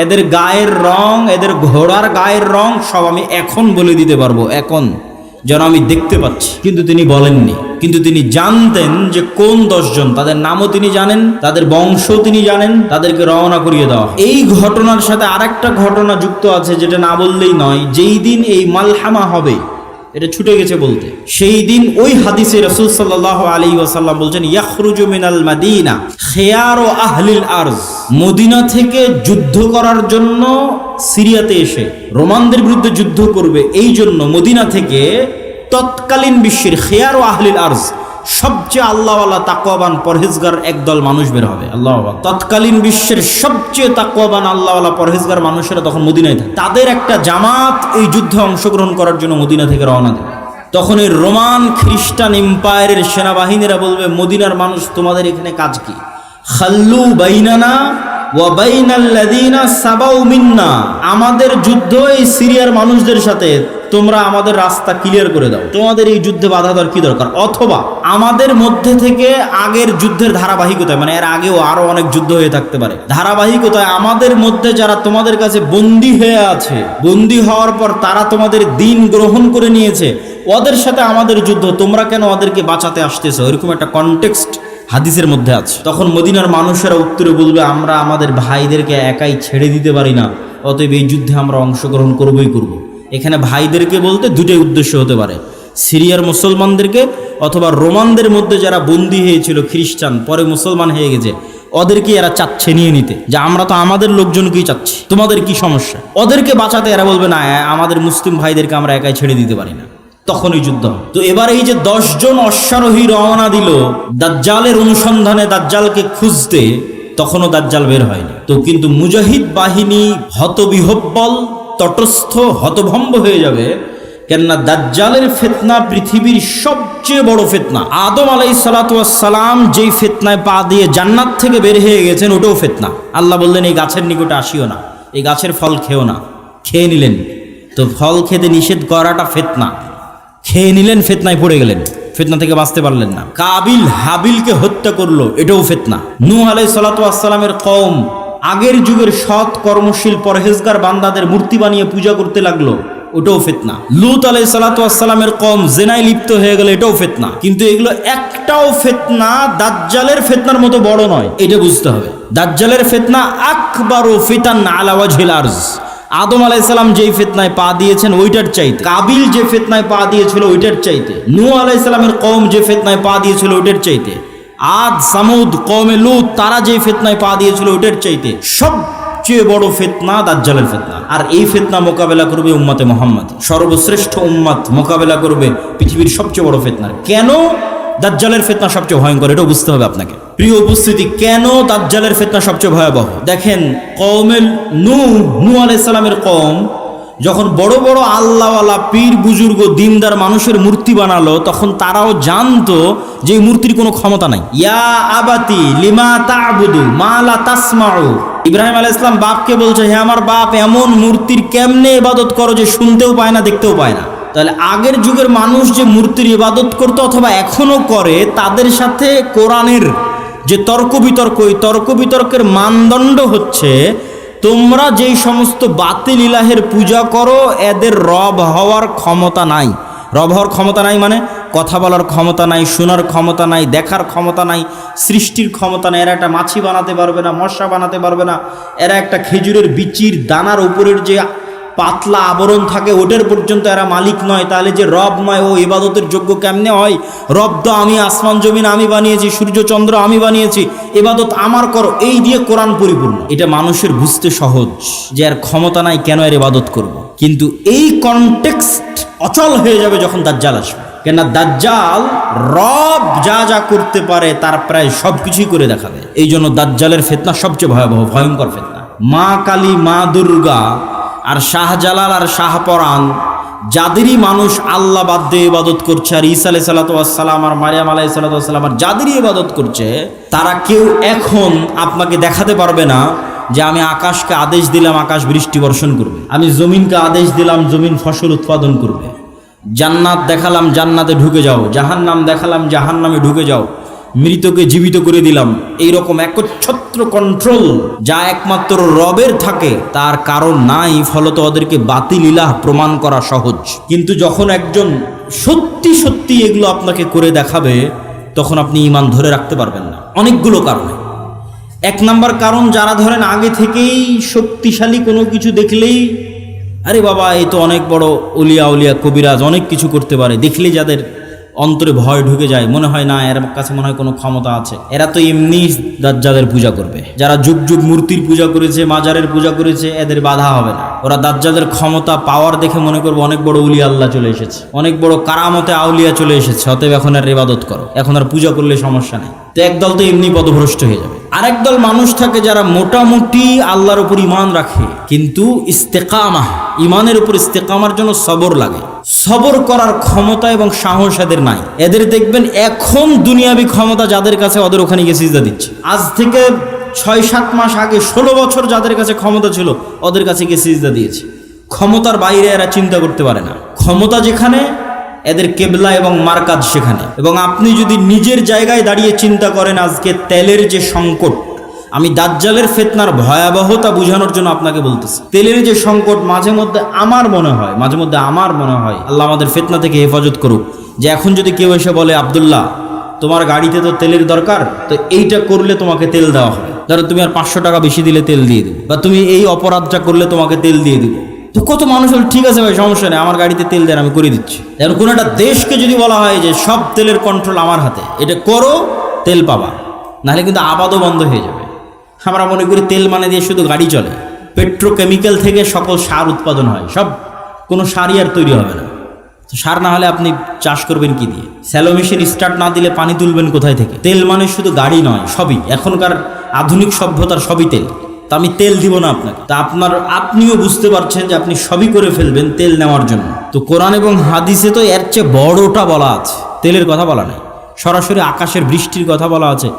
এদের গায়ের রং, এদের ঘোড়ার গায়ের রং সব আমি এখন বলে দিতে পারবো, এখন যেন আমি দেখতে পাচ্ছি। কিন্তু তিনি বলেননি, কিন্তু তিনি জানতেন যে কোন 10 জন, তাদের নামও তিনি জানেন, তাদের বংশও তিনি জানেন, তাদেরকে রওনা করিয়ে দেওয়া। এই ঘটনার সাথে আরেকটা ঘটনা যুক্ত আছে যেটা না বললেই নয়। যেই দিন এই মালহামা হবে, এটা ছুটে গেছে বলতে। সেই দিন ওই হাদিসে রাসূল সাল্লাল্লাহু আলাইহি ওয়াসাল্লাম বলছেন, ইয়াখরুজু মিনাল মাদিনা খিয়ারু আহলিল আরজ, মদিনা থেকে যুদ্ধ করার জন্য সিরিয়াতে এসে রোমানদের বিরুদ্ধে যুদ্ধ করবে, এই জন্য মদিনা থেকে তৎকালীন বিশ্বের খিয়ারু আহলিল আরজ, সবচেয়ে আল্লাহওয়ালা তাকওয়াবান পরহেজগার একদল মানুষ বের হবে। আল্লাহ, তৎকালীন বিশ্বের সবচেয়ে তাকওয়াবান আল্লাহওয়ালা পরহেজগার মানুষেরা তখন মদিনায় থাকে। তাদের একটা জামাত এই যুদ্ধে অংশগ্রহণ করার জন্য মদিনা থেকে রওনা দেবে। তখন এই রোমান খ্রিস্টান এম্পায়ারের সেনাবাহিনীরা বলবে, মদিনার মানুষ তোমাদের এখানে কাজ কি? খাল্লু বাইনানা ওয়া বাইনাল্লাযিনা সাবাউ মিন্না, আমাদের যুদ্ধ এই সিরিয়ার মানুষদের সাথে, তোমরা আমাদের রাস্তা ক্লিয়ার করে দাও, তোমাদের এই যুদ্ধে বাধা দেওয়ার কি দরকার? অথবা আমাদের মধ্যে থেকে আগের যুদ্ধের ধারাবাহিকতায়, মানে এর আগেও আরো অনেক যুদ্ধ হয়ে থাকতে পারে, ধারাবাহিকতায় আমাদের মধ্যে যারা তোমাদের কাছে বন্দী হয়ে আছে, বন্দী হওয়ার পর তারা তোমাদের দিন গ্রহণ করে নিয়েছে, ওদের সাথে আমাদের যুদ্ধ, তোমরা কেন ওদেরকে বাঁচাতে আসতেছো? এরকম একটা কনটেক্সট হাদিসের মধ্যে আছে। তখন মদিনার মানুষেরা উত্তরে বলবে, আমরা আমাদের ভাইদেরকে একাই ছেড়ে দিতে পারি না, অতএব এই যুদ্ধে আমরা অংশগ্রহণ করবই করব। এখানে ভাইদেরকে বলতে দুটোই উদ্দেশ্য হতে পারে, সিরিয়ার মুসলমানদেরকে অথবা রোমানদের মধ্যে যারা বন্দী হয়েছিল খ্রিস্টান, পরে মুসলমান হয়ে গেছে, ওদেরকে এরা চাচ্ছে নিয়ে নিতে, যে আমরা তো আমাদের লোকজনকেই চাচ্ছি, তোমাদের কি সমস্যা? ওদেরকে বাঁচাতে এরা বলবে, না আমাদের মুসলিম ভাইদেরকে আমরা একাই ছেড়ে দিতে পারি না। তখন ওই যুদ্ধ। তো এবার এই যে 10 জন অশ্বারোহী রওনা দিল দাজ্জালের অনুসন্ধানে, দাজ্জালকে খুঁজতে, তখনও দাজ্জাল বের হয়নি। তো কিন্তু মুজাহিদ বাহিনী হতবিহব্বল, তটস্থ, হতভম্ব হয়ে যাবে। কেননা দাজ্জালের ফিতনা পৃথিবীর সবচেয়ে বড় ফিতনা। আদম আলাইহিস সালাতু ওয়াস সালাম যেই ফিতনায় পা দিয়ে জান্নাত থেকে বের হয়ে গেছেন, ওটাও ফিতনা। আল্লাহ বললেন, এই গাছের নিকটে আসিও না, এই গাছের ফল খেও না। খেয়ে নিলেন, তো ফল খেতে নিষেধ করাটা ফিতনা। খেয়ে নিলেন, ফিতনায় পড়ে গেলেন, ফিতনা থেকে বাঁচতে পারলেন না। কাবিল হাবিলকে হত্যা করলো, এটাও ফিতনা। নূহ আলাইহিস সালাতু ওয়াস সালামের কওম আগের যুগের সৎ কর্মশীল পরহেজগার বান্দাদের মূর্তি বানিয়ে পূজা করতে লাগলো, ওটাও ফিতনা। লূত আলাইহিস সালাতু ওয়াস সালামের কওম জিনায় লিপ্ত হয়ে গেল, এটাও ফিতনা। কিন্তু এগুলো একটাও ফিতনা দাজ্জালের ফিতনার মতো বড় নয়, এটা বুঝতে হবে। দাজ্জালের ফিতনা আকবারু ফিতান আলা ওয়াজহিল আরজ। আদম আলাইহিস সালাম যেই ফিতনায় পা দিয়েছেন ওইটার চাইতে, কাবিল যে ফিতনায় পা দিয়েছিল ওইটার চাইতে, নূহ আলাইহিস সালামের কওম যে ফিতনায় পা দিয়েছিল ওইটার চাইতে, আদ সামুদ কওমে লূত তারা যে ফিতনায় পা দিয়েছিল ওইটার চাইতে সবচেয়ে বড় ফিতনা দাজ্জালের ফিতনা। আর এই ফিতনা মোকাবেলা করবে উম্মতে মুহাম্মদ, সর্বশ্রেষ্ঠ উম্মত মোকাবেলা করবে পৃথিবীর সবচেয়ে বড় ফিতনা। কেন দাজ্জালের ফিতনা সবচেয়ে ভয়ঙ্কর, এটাও বুঝতে হবে আপনাকে। প্রিয় উপস্থিতি, কেন দাজ্জালের ফিতনা সবচেয়ে ভয়াবহ? দেখেন, কওমে নূহ আলাইহিস সালামের কওম যখন বড় বড় আল্লাহওয়ালা পীর বুজুর্গ দিনদার মানুষের মূর্তি বানালো, তখন তারাও জানতো যে এই মূর্তির কোনো ক্ষমতা নাই। ইয়া আবাতি লিমা তা'বুদু মা লা তাসমাউ, ইব্রাহিম আলাইহিস সালাম বাপকে বলছে, হে আমার বাপ, এমন মূর্তির কেমনে ইবাদত করো যে শুনতেও পায় না, দেখতেও পায় না। তাহলে আগের যুগের মানুষ যে মূর্তির ইবাদত করতো অথবা এখনো করে, তাদের সাথে কোরআনের যে তর্ক বিতর্ক, এই তর্ক বিতর্কের মানদণ্ড হচ্ছে, তোমরা যেই সমস্ত বাতিল ইলাহের পূজা করো, এদের রব হওয়ার ক্ষমতা নাই। রব হওয়ার ক্ষমতা নাই মানে কথা বলার ক্ষমতা নাই, শোনার ক্ষমতা নাই, দেখার ক্ষমতা নাই, সৃষ্টির ক্ষমতা নাই। এরা একটা মাছি বানাতে পারবে না, মশা বানাতে পারবে না, এরা একটা খেজুরের বিচির দানার উপরের যে পাতলা আবরণ থাকে ওটার পর্যন্ত এরা মালিক নয়। তাহলে যে রব নয়, ও ইবাদতের যোগ্য কেমনে হয়? রব তো আমি, আসমান জমিন আমি বানিয়েছি, সূর্য চন্দ্র আমি বানিয়েছি, ইবাদত আমার করো, এই দিয়ে কোরআন পরিপূর্ণ। এটা মানুষের বুঝতে সহজ যে এর ক্ষমতা নাই, কেন এর ইবাদত করব। কিন্তু এই কনটেক্সট অচল হয়ে যাবে যখন দাজ্জাল আসবে। কেন দাজ্জাল রব যা যা করতে পারে তার প্রায় সবকিছুই করে দেখাবে। এই জন্য দাজ্জালের ফিতনা সবচেয়ে ভয়াবহ, ভয়ঙ্কর ফিতনা। মা কালী, মা দুর্গা আর শাহজালাল আর শাহপরাণ, যাদেরই মানুষ আল্লাহ বাদ দিয়ে ইবাদত করছে, আর ঈসা আলাইহিস সালাতু ওয়াস সালাম আর মারিয়াম আলাইহিস সালাতু ওয়াস সালাম আর যাদেরই ইবাদত করছে, তারা কেউ এখন আপনাকে দেখাতে পারবে না যে আমি আকাশকে আদেশ দিলাম আকাশ বৃষ্টি বর্ষণ করবে, আমি জমিনকে আদেশ দিলাম জমিন ফসল উৎপাদন করবে, জান্নাত দেখালাম জান্নাতে ঢুকে যাও, জাহান্নাম দেখালাম জাহান্নামে ঢুকে যাও, মৃতকে জীবিত করে দিলাম। এইরকম একচ্ছত্র কন্ট্রোল যা একমাত্র রবের থাকে, তার কারণ নাই। ফলত ওদেরকে বাতিল ইলাহ প্রমাণ করা সহজ। কিন্তু যখন একজন সত্যি সত্যি এগুলো আপনাকে করে দেখাবে, তখন আপনি ঈমান ধরে রাখতে পারবেন না, অনেকগুলো কারণে। এক নাম্বার কারণ, যারা ধরেন আগে থেকেই শক্তিশালী কোনো কিছু দেখলেই আরে বাবা, এই তো অনেক বড় উলিয়া উলিয়া কবিরাজ, অনেক কিছু করতে পারে, দেখলে যাদের অন্তরে ভয় ঢুকে যায়, মনে হয় না এর কাছে মনে হয় কোনো ক্ষমতা আছে, এরা তো এমনি দাজ্জালের পূজা করবে। যারা যুগ যুগ মূর্তির পূজা করেছে, মাজারের পূজা করেছে, এদের বাধা হবে না। ওরা দাজ্জালের ক্ষমতা পাওয়ার দেখে মনে করবে অনেক বড় উলিয়া আল্লাহ চলে এসেছে, অনেক বড় কারামতে আউলিয়া চলে এসেছে, অতএব এখন আর ইবাদত করো, এখন আর পূজা করলে সমস্যা নেই। তো একদল তো এমনি পদভ্রষ্ট হয়ে যাবে। আরেক দল মানুষ থাকে যারা মোটামুটি আল্লাহর উপর ঈমান রাখে, কিন্তু ইস্তেকামা, ঈমানের উপর ইস্তেকামার জন্য সবর লাগে। সবর করার ক্ষমতা এবং সাহস এদের নাই। এদের দেখবেন এখন দুনিয়াবি ক্ষমতা যাদের কাছে, ওদের ওখানে গিয়ে সিজদা দিচ্ছে। আজ থেকে 6-7 মাস আগে 16 বছর যাদের কাছে ক্ষমতা ছিল, ওদের কাছে গিয়ে সিজদা দিয়েছে। ক্ষমতার বাইরে এরা চিন্তা করতে পারে না। ক্ষমতা যেখানে, এদের কেবলা এবং মারকাজ সেখানে। এবং আপনি যদি নিজের জায়গায় দাঁড়িয়ে চিন্তা করেন, আজকে তেলের যে সংকট, আমি দাজ্জালের ফিতনার ভয়াবহতা বোঝানোর জন্য আপনাকে বলতেছি। তেলের যে সংকট, মাঝে মধ্যে আমার মনে হয় আল্লাহ আমাদের ফিতনা থেকে হেফাজত করুক, যে এখন যদি কেউ এসে বলে, আব্দুল্লাহ তোমার গাড়িতে তো তেলের দরকার, তো এইটা করলে তোমাকে তেল দেওয়া হবে, ধরো তুমি আর 500 টাকা বেশি দিলে তেল দিয়ে দেবো, বা তুমি এই অপরাধটা করলে তোমাকে তেল দিয়ে দিব। তো কত মানুষ বলে ঠিক আছে ভাই, সমস্যা নেই, আমার গাড়িতে তেল দেন, আমি করে দিচ্ছি। এখন কোনো একটা দেশকে যদি বলা হয় যে সব তেলের কন্ট্রোল আমার হাতে, এটা করো, তেল পাবা, নাহলে কিন্তু আবাদও বন্ধ হয়ে যাবে। আমরা মনে করি তেল মানে দিয়ে শুধু গাড়ি চলে। পেট্রোকেমিক্যাল থেকে সকল সার উৎপাদন হয়, সব কোনো সারই আর তৈরি হবে না। তো সার না হলে আপনি চাষ করবেন কি দিয়ে? স্যালো মেশিন স্টার্ট না দিলে পানি তুলবেন কোথায় থেকে? তেল মানে শুধু গাড়ি নয়, সবই, এখনকার আধুনিক সভ্যতার সবই তেল। তা আমি তেল দিব না আপনাকে, তা আপনিও বুঝতে পারছেন যে আপনি সবই করে ফেলবেন তেল নেওয়ার জন্য। তো কোরআন এবং হাদিসে তো এর চেয়ে বড়টা বলা আছে, তেলের কথা বলা নাই। সরাসরি আকাশের বৃষ্টির কথা বলা আছে,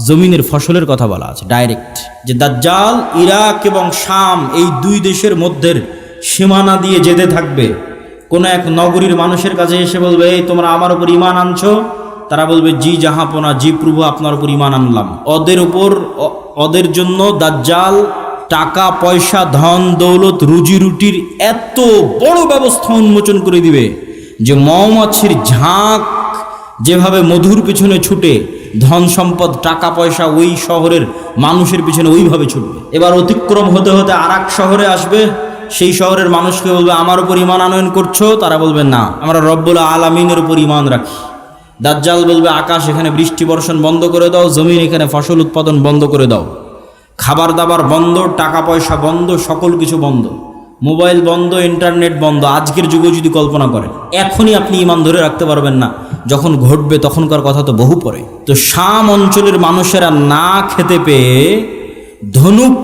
জমিনের ফসলের কথা বলা আছে ডাইরেক্ট, যে দাজ্জাল ইরাক এবং শাম এই 2 দেশের মধ্যে সীমানা দিয়ে যেতে থাকবে। কোন এক নগরীর মানুষের কাছে এসে বলবে, এই তোমরা আমার উপর ঈমান আনছো? তারা বলবে, জি জাহাপনা, জি প্রভু, আপনার উপর ঈমান আনলাম। ওদের জন্য দাজ্জাল টাকা পয়সা, ধন দৌলত, রুজি রুটির এত বড় ব্যবস্থা উন্মোচন করে দিবে যে মৌমাছির ঝাঁক যেভাবে মধুর পিছনে ছুটে, ধন সম্পদ টাকা পয়সা ওই শহরের মানুষের পিছনে ওইভাবে ছুটবে। এবার অতিক্রম হতে হতে আর এক শহরে আসবে, সেই শহরের মানুষকে বলবে, আমার উপর ঈমান আনয়ন করছো? তারা বলবে, না, আমরা রব্বুল আলামিনের উপর ঈমান রাখি। দাজ্জাল বলবে, আকাশ এখানে বৃষ্টি বর্ষণ বন্ধ করে দাও, জমিন এখানে ফসল উৎপাদন বন্ধ করে দাও, খাবার দাবার বন্ধ, টাকা পয়সা বন্ধ, সকল কিছু বন্ধ, মোবাইল বন্ধ, ইন্টারনেট বন্ধ। আজকের যুগে যদি কল্পনা করেন, এখনই আপনি ঈমান ধরে রাখতে পারবেন না, যখন ঘটবে তখনকার কথা তো বহু পরে। তো শাম অঞ্চলের মানুষেরা না খেতে পেয়ে ধনুক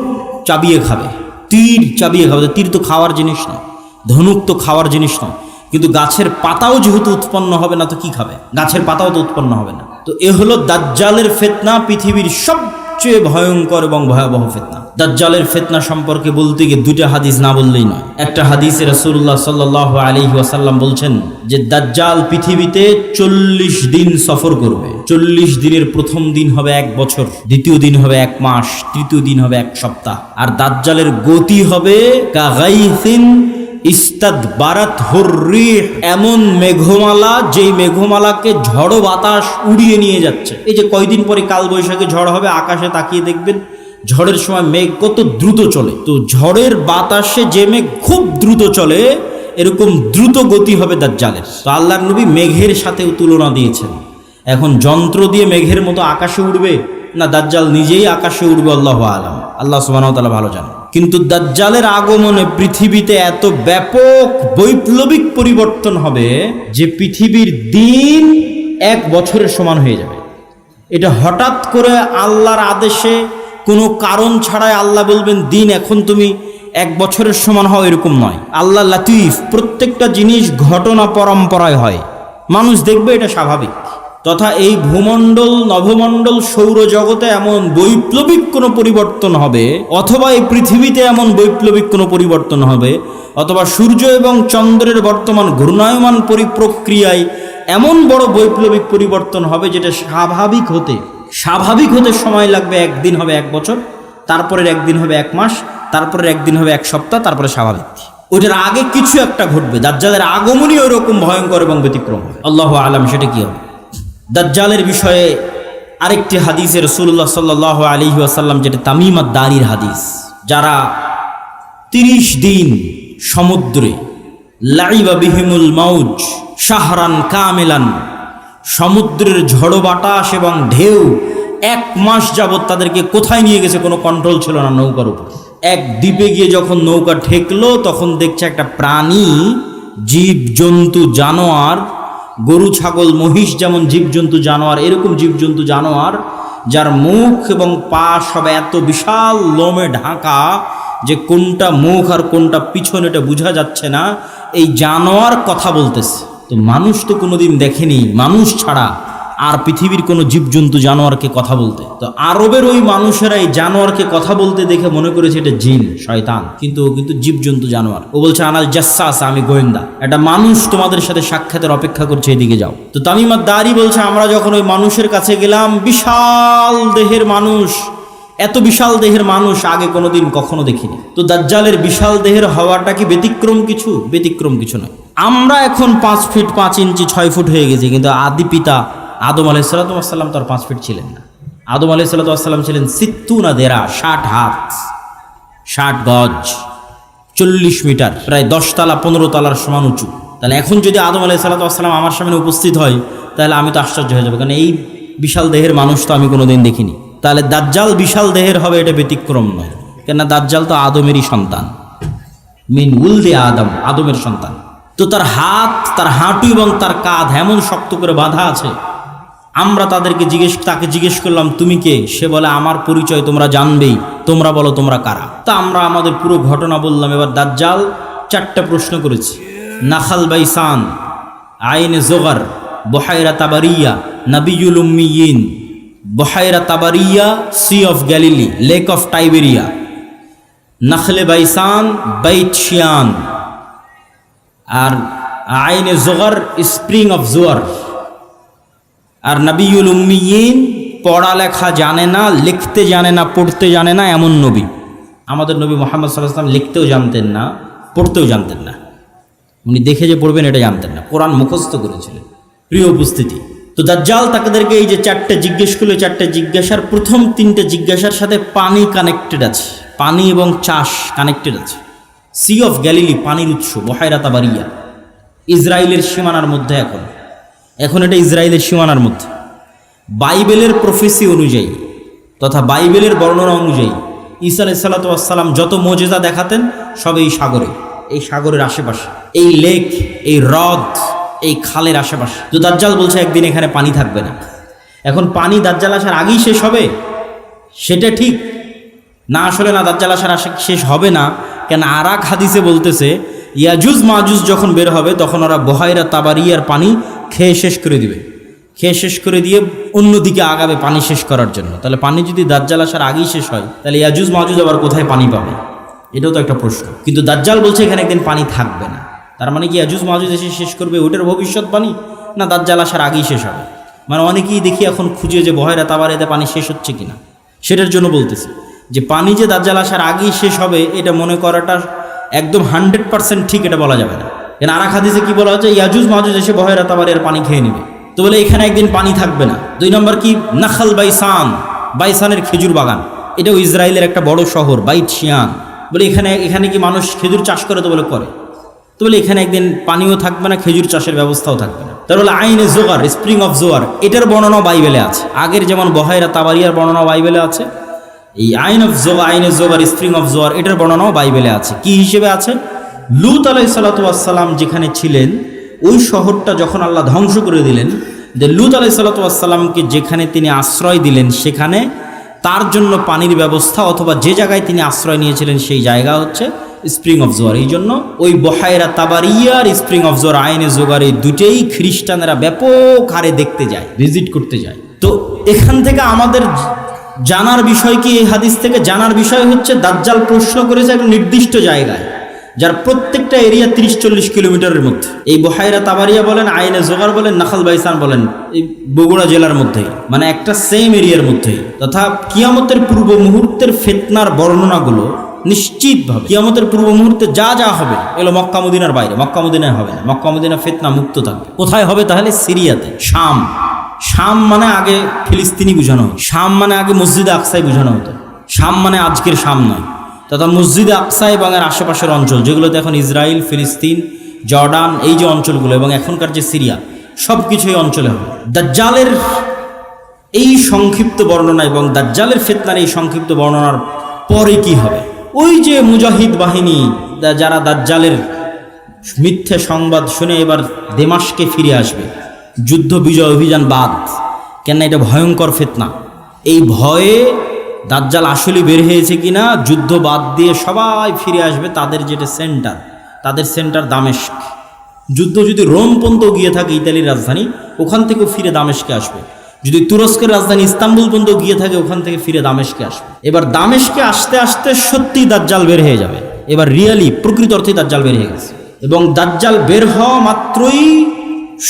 চাবিয়ে খাবে, তীর চাবিয়ে খাবে। তীর তো খাওয়ার জিনিস নয়, ধনুক তো খাওয়ার জিনিস নয়, কিন্তু গাছের পাতাও যেহেতু উৎপন্ন হবে না, তো কি খাবে? গাছের পাতাও তো উৎপন্ন হবে না। তো এ হলো দাজ্জালের ফিতনা, পৃথিবীর সবচেয়ে ভয়ঙ্কর এবং ভয়াবহ ফিতনা। দাজ্জালের ফিতনা সম্পর্কে বলতে গিয়ে 2টা হাদিস না বললেই নয়। একটা হাদিসে রাসূলুল্লাহ সাল্লাল্লাহু আলাইহি ওয়াসাল্লাম বলছেন যে দাজ্জাল পৃথিবীতে 40 দিন সফর করবে। 40 দিনের প্রথম দিন হবে 1 বছর, দ্বিতীয় দিন হবে 1 মাস, তৃতীয় দিন হবে 1 সপ্তাহ। আর দাজ্জালের গতি হবে কাগাইসিন ইস্তাদবারাত হুররিহ, এমন মেঘমালা যেই মেঘমালাকে ঝড়ো বাতাস উড়িয়ে নিয়ে যাচ্ছে। এই যে কয়দিন পরে কালবৈশাখী ঝড় হবে, আকাশে তাকিয়ে দেখবেন ঝড়ের সময় মেঘ কত দ্রুত চলে। তো ঝড়ের বাতাসে যে মেঘ খুব দ্রুত চলে, এরকম দ্রুত গতি হবে দাজ্জালের। তো আল্লাহর নবী মেঘের সাথেও তুলনা দিয়েছেন। এখন যন্ত্র দিয়ে মেঘের মতো আকাশে উঠবে না দাজ্জাল নিজেই আকাশে উঠবে, আল্লাহু আলাম, আল্লাহ সুবহানাহু ওয়া তাআলা ভালো জানেন। কিন্তু দাজ্জালের আগমনে পৃথিবীতে এত ব্যাপক বৈপ্লবিক পরিবর্তন হবে যে পৃথিবীর দিন 1 বছরের সমান হয়ে যাবে। এটা হঠাৎ করে আল্লাহর আদেশে, কোনো কারণ ছাড়াই আল্লাহ বলবেন দিন এখন তুমি 1 বছরের সমান হও, এরকম নয়। আল্লাহ লাতিফ, প্রত্যেকটা জিনিস ঘটনা পরম্পরায় হয়, মানুষ দেখবে এটা স্বাভাবিক। তথা এই ভূমণ্ডল, নভমণ্ডল, সৌরজগতে এমন বৈপ্লবিক কোনো পরিবর্তন হবে, অথবা এই পৃথিবীতে এমন বৈপ্লবিক কোনো পরিবর্তন হবে, অথবা সূর্য এবং চন্দ্রের বর্তমান ঘূর্ণায়মান পরিপ্রক্রিয়ায় এমন বড় বৈপ্লবিক পরিবর্তন হবে যেটা স্বাভাবিক হতে সময় লাগবে। 1 দিন হবে 1 বছর, তারপরের 1 দিন হবে 1 মাস, তারপরের 1 দিন হবে 1 সপ্তাহ, তারপরে স্বাভাবিক। ওইটার আগে কিছু একটা ঘটবে। দাজ্জালের আগমনই ওইরকম ভয়ঙ্কর এবং ব্যতিক্রম হবে। আল্লাহু আলাম সেটা কি হবে। দাজ্জালের বিষয়ে আরেকটি হাদিসে রাসূলুল্লাহ সাল্লাল্লাহু আলাইহি ওয়াসাল্লাম, যেটা তামিম আদ-দারির হাদিস, যারা 30 দিন সমুদ্রে লাইবা বিহিমুল মাউজ শাহরান কামিলান, সমুদ্রের ঝড়ো বাতাস এবং ঢেউ 1 মাস যাবৎ তাদেরকে কোথায় নিয়ে গেছে কোনো কন্ট্রোল ছিল না নৌকার উপর। এক দ্বীপে গিয়ে যখন নৌকা ঠেকলো তখন দেখছে একটা প্রাণী, জীবজন্তু জানোয়ার, গরু ছাগল মহিষ যেমন জীবজন্তু জানোয়ার, এরকম জীবজন্তু জানোয়ার যার মুখ এবং পা সব এত বিশাল লোমে ঢাকা যে কোনটা মুখ আর কোনটা পিছন এটা বোঝা যাচ্ছে না, এই জানোয়ার কথা বলতেছে। তো মানুষ তো কোনোদিন দেখেনি, মানুষ ছাড়া আর পৃথিবীর কোনো জীবজন্তু জানোয়ারকে কথা বলতে। তো আরবের ওই মানুষেরা এই জানোয়ারকে কথা বলতে দেখে মনে করেছে এটা জিন, শয়তান, কিন্তু ও কিন্তু জীবজন্তু জানোয়ার। ও বলছে আনাল জাসসাস, আমি গোয়েন্দা, একটা মানুষ তোমাদের সাথে সাক্ষাতের অপেক্ষা করছে, এদিকে যাও। তো তামিম আদ-দারি বলছে আমরা যখন ওই মানুষের কাছে গেলাম, বিশাল দেহের মানুষ, এত বিশাল দেহের মানুষ আগে কোনোদিন কখনো দেখিনি। তো দাজ্জালের বিশাল দেহের হওয়াটা কি ব্যতিক্রম কিছু? ব্যতিক্রম কিছু নয়। আমরা এখন 5 ফিট 5 ইঞ্চি 6 ফুট হয়ে গেছি, কিন্তু আদি পিতা আদম আলাইহিস সালাম তো আর 5 ফিট ছিলেন না। আদম আলাইহিস সালাম ছিলেন 60 দেরা, 60 হাত 60 গজ, 40 মিটার, প্রায় 10 তলা 15 তলার সমান উঁচু। তাহলে এখন যদি আদম আলাইহিস সালাম আমার সামনে উপস্থিত হয় তাহলে আমি তো আশ্চর্য হয়ে যাবো, কারণ এই বিশাল দেহের মানুষ তো আমি কোনোদিন দেখিনি। তাহলে দাজ্জাল বিশাল দেহের হবে, এটা ব্যতিক্রম নয়, কেননা দাজ্জাল তো আদমেরই সন্তান, মিন উলদে আদম, আদমের সন্তান। তো তার হাত, তার হাঁটু এবং তার কাঁধ এমন শক্ত করে বাঁধা আছে। আমরা তাকে জিজ্ঞেস করলাম তুমি কে? সে বলে আমার পরিচয় তোমরা জানবেই, তোমরা বলো তোমরা কারা। তা আমরা আমাদের পুরো ঘটনা বললাম। এবার দাজ্জাল 4টা প্রশ্ন করেছে। নাখাল বাইসান, আইনে জোগার, বহাইরা তাবারিয়া, নাবিয়ুল উম্মিয়িন, বহাইরা তাবারিয়া, sea of Galilee, lake of Tiberias, নাখলে বাইসান, বাইত শিয়ান, আর আইনে জোগার, স্প্রিং অফ জোয়ার। আর নবিউল উম্মিয়িন, পড়ালেখা জানে না, লিখতে জানে না, পড়তে জানে না, এমন নবী। আমাদের নবী মুহাম্মদ সাল্লাল্লাহু আলাইহি ওয়াসাল্লাম লিখতেও জানতেন না, পড়তেও জানতেন না, উনি দেখে যে পড়বেন এটা জানতেন না, কোরআন মুখস্থ করেছিলেন। প্রিয় উপস্থিতি, তো দাজ্জাল তাদেরকে এই যে 4টে জিজ্ঞেস করলো, 4টে জিজ্ঞাসার প্রথম 3টে জিজ্ঞাসার সাথে পানি কানেক্টেড আছে, পানি এবং চাষ কানেক্টেড আছে। সি অফ গ্যালিলি, পানির উৎস, বহাইরা তাবারিয়া, ইসরায়েলের সীমানার মধ্যে, এখন এটা ইসরায়েলের সীমানার মধ্যে। বাইবেলের প্রফেসি অনুযায়ী তথা বাইবেলের বর্ণনা অনুযায়ী ঈসা আলাইহিস সালাম যত মুজিজা দেখাতেন সব এই সাগরের আশেপাশে, এই লেক, এই হ্রদ, এই খালের আশেপাশে। তো দাজ্জাল বলছে একদিন এখানে পানি থাকবে না। এখন পানি দাজ্জাল আসার আগেই শেষ হবে, সেটা ঠিক না, আসলে না, দাজ্জাল আসার শেষ হবে না। কেন আর এক হাদিসে বলতেছে ইয়াজুজ মাজুজ যখন বের হবে তখন ওরা বহাইরা তাবারিয়ার পানি খেয়ে শেষ করে দিবে, খেয়ে শেষ করে দিয়ে অন্যদিকে আগাবে পানি শেষ করার জন্য। তাহলে পানি যদি দাজ্জাল আসার আগেই শেষ হয় তাহলে ইয়াজুজ মাজুজ আবার কোথায় পানি পাবে? এটাও তো একটা প্রশ্ন। কিন্তু দাজ্জাল বলছে এখানে একদিন পানি থাকবে না। তার মানে কি ইয়াজুজ মাজুজ এসে শেষ করবে ওটার ভবিষ্যৎবাণী, না দাজ্জাল আসার আগেই শেষ হবে? মানে অনেকেই দেখি এখন খুঁজে যে বহাইরা তাবারিয়াতে পানি শেষ হচ্ছে কিনা, সেটার জন্য বলতেছে যে পানি যে দাজ্জাল আসার আগেই শেষ হবে এটা মনে করাটা একদম 100% ঠিক এটা বলা যাবে না। কেন আর এক হাদিসে কি বলা হচ্ছে ইয়াজুজ মাজুজ এসে বহাইরা তাবারিয়ার পানি খেয়ে নেবে। তো বলে এখানে একদিন পানি থাকবে না। 2 নম্বর কি নাখাল বাইসান, বাইসানের খেজুর বাগান, এটাও ইসরায়েলের একটা বড় শহর, বাইত শিয়ান। বলে এখানে কি মানুষ খেজুর চাষ করে? তো বলে করে। তো বলে এখানে একদিন পানিও থাকবে না, খেজুর চাষের ব্যবস্থাও থাকবে না। তার বলে আইনে জোগার, স্প্রিং অফ জোয়ার, এটার বর্ণনা বাইবেলে আছে। আগের যেমন বহাইরা তাবারিয়ার বর্ণনা বাইবেলে আছে, এই আইনে জোগার, স্প্রিং অফ জোয়ার, এটার বর্ণনাও বাইবেলে আছে। কি হিসেবে আছে? লূত আলাইহিস সালাম যেখানে ছিলেন ওই শহরটা যখন আল্লাহ ধ্বংস করে দিলেন, যে লূত আলাইহিস সালামকে যেখানে তিনি আশ্রয় দিলেন সেখানে তার জন্য পানির ব্যবস্থা, অথবা যে জায়গায় তিনি আশ্রয় নিয়েছিলেন সেই জায়গা হচ্ছে স্প্রিং অফ জোয়ার। এই জন্য ওই বহাইরা তাবারিয়ার স্প্রিং অফ জোয়ার, আইনে জোগার, এই দুটেই খ্রিস্টানেরা ব্যাপক হারে দেখতে যায়, ভিজিট করতে যায়। তো এখান থেকে আমাদের জানার বিষয় কি, এই হাদিস থেকে জানার বিষয় হচ্ছে দাজ্জাল প্রশ্ন করেছে একটা নির্দিষ্ট জায়গায়, যার প্রত্যেকটা এরিয়া 30-40 কিলোমিটারের মধ্যে। এই বহাইরা তাবারিয়া বলেন, আইনে জোগার বলেন, নাখাল বাইসান বলেন, এই বগুড়া জেলার মধ্যেই, মানে একটা সেম এরিয়ার মধ্যেই। তথা কিয়ামতের পূর্ব মুহূর্তের ফিতনার বর্ণনাগুলো নিশ্চিতভাবে কিয়ামতের পূর্ব মুহূর্তে যা যা হবে এগুলো মক্কা মদিনার বাইরে, মক্কা মদিনায় হবে না। মক্কা মদিনা ফিতনা মুক্ত থাকবে। কোথায় হবে? তাহলে সিরিয়াতে, শাম মানে আগে ফিলিস্তিনি বোঝানো হতো, শাম মানে আগে মসজিদে আকসাই বোঝানো হতো, শাম মানে আজকের শাম নয়। তো তথা মসজিদে আকসা এবং এর আশেপাশের অঞ্চল, যেগুলোতে এখন ইসরায়েল, ফিলিস্তিন, জর্ডান, এই যে অঞ্চলগুলো এবং এখনকার যে সিরিয়া, সব কিছু এই অঞ্চলে হবে। দাজ্জালের এই সংক্ষিপ্ত বর্ণনা এবং দাজ্জালের ফিতনার এই সংক্ষিপ্ত বর্ণনার পরে কি হবে? ওই যে মুজাহিদ বাহিনী যারা দাজ্জালের মিথ্যে সংবাদ শুনে এবার দেমাশকে ফিরে আসবে, যুদ্ধ বিজয় অভিযান বাদ, কেন এটা ভয়ঙ্কর ফিতনা। এই ভয়ে দাজ্জাল আসলে বের হয়েছে কিনা, যুদ্ধ বাদ দিয়ে সবাই ফিরে আসবে তাদের যেটা সেন্টার, তাদের সেন্টার দামেস্ক। যুদ্ধ যদি রোম পর্যন্ত গিয়ে থাকে, ইতালির রাজধানী, ওখান থেকেও ফিরে দামেস্কে আসবে। যদি তুরস্কের রাজধানী ইস্তাম্বুল পর্যন্ত গিয়ে থাকে, ওখান থেকে ফিরে দামেস্কে আসবে। এবার দামেস্কে আসতে আসতে সত্যি দাজ্জাল বের হয়ে যাবে। এবার রিয়ালি প্রকৃত অর্থে দাজ্জাল বের হয়ে গেছে, এবং দাজ্জাল বের হওয়া মাত্রই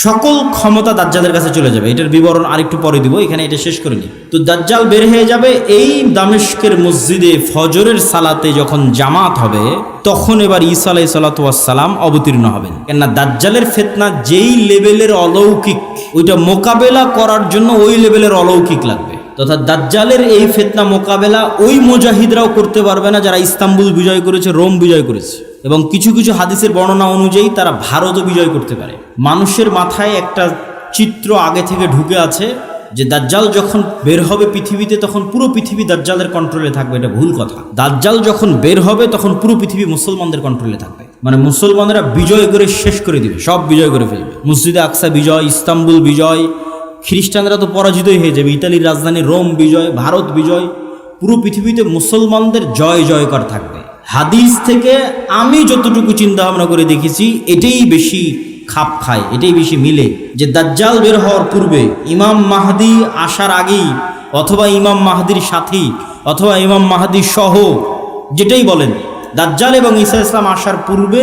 সকল ক্ষমতা দাজ্জালের কাছে চলে যাবে। এটার বিবরণ আরেকটু পরে দিব, এখানে এটা শেষ করে নি। তো দাজ্জাল বের হয়ে যাবে। এই দামেস্কের মসজিদে ফজরের সালাতে যখন জামাত হবে, তখন এবার ঈসা আলাইহিস সালাতু ওয়াস সালাম অবতীর্ণ হবেন। কেননা দাজ্জালের ফিতনা যেই লেভেলের অলৌকিক, ওইটা মোকাবেলা করার জন্য ওই লেভেলের অলৌকিক লাগবে। তথা দাজ্জালের এই ফিতনা মোকাবেলা ওই মুজাহিদরাও করতে পারবে না যারা ইস্তাম্বুল বিজয় করেছে, রোম বিজয় করেছে, এবং কিছু কিছু হাদিসের বর্ণনা অনুযায়ী তারা ভারতও বিজয় করতে পারে। মানুষের মাথায় একটা চিত্র আগে থেকে ঢুকে আছে যে দাজ্জাল যখন বের হবে পৃথিবীতে, তখন পুরো পৃথিবী দাজ্জালের কন্ট্রোলে থাকবে। এটা ভুল কথা। দাজ্জাল যখন বের হবে তখন পুরো পৃথিবী মুসলমানদের কন্ট্রোলে থাকবে, মানে মুসলমানরা বিজয় করে শেষ করে দিবে, সব বিজয় করে ফেলবে। মসজিদে আকসা বিজয়, ইস্তাম্বুল বিজয়, খ্রিস্টানরা তো পরাজিতই হয়ে যাবে, ইতালির রাজধানী রোম বিজয়, ভারত বিজয়, পুরো পৃথিবীতে মুসলমানদের জয় জয়কার থাকবে। হাদিস থেকে আমি যতটুকু চিন্তা ভাবনা করে দেখেছি, এটাই বেশি খাপ খায়, এটাই বেশি মিলে, যে দাজ্জাল বের হওয়ার পূর্বে, ইমাম মাহদি আসার আগেই, অথবা ইমাম মাহদির সাথী, অথবা ইমাম মাহদি সহ, যেটাই বলেন, দাজ্জাল এবং ঈসা ইসলাম আসার পূর্বে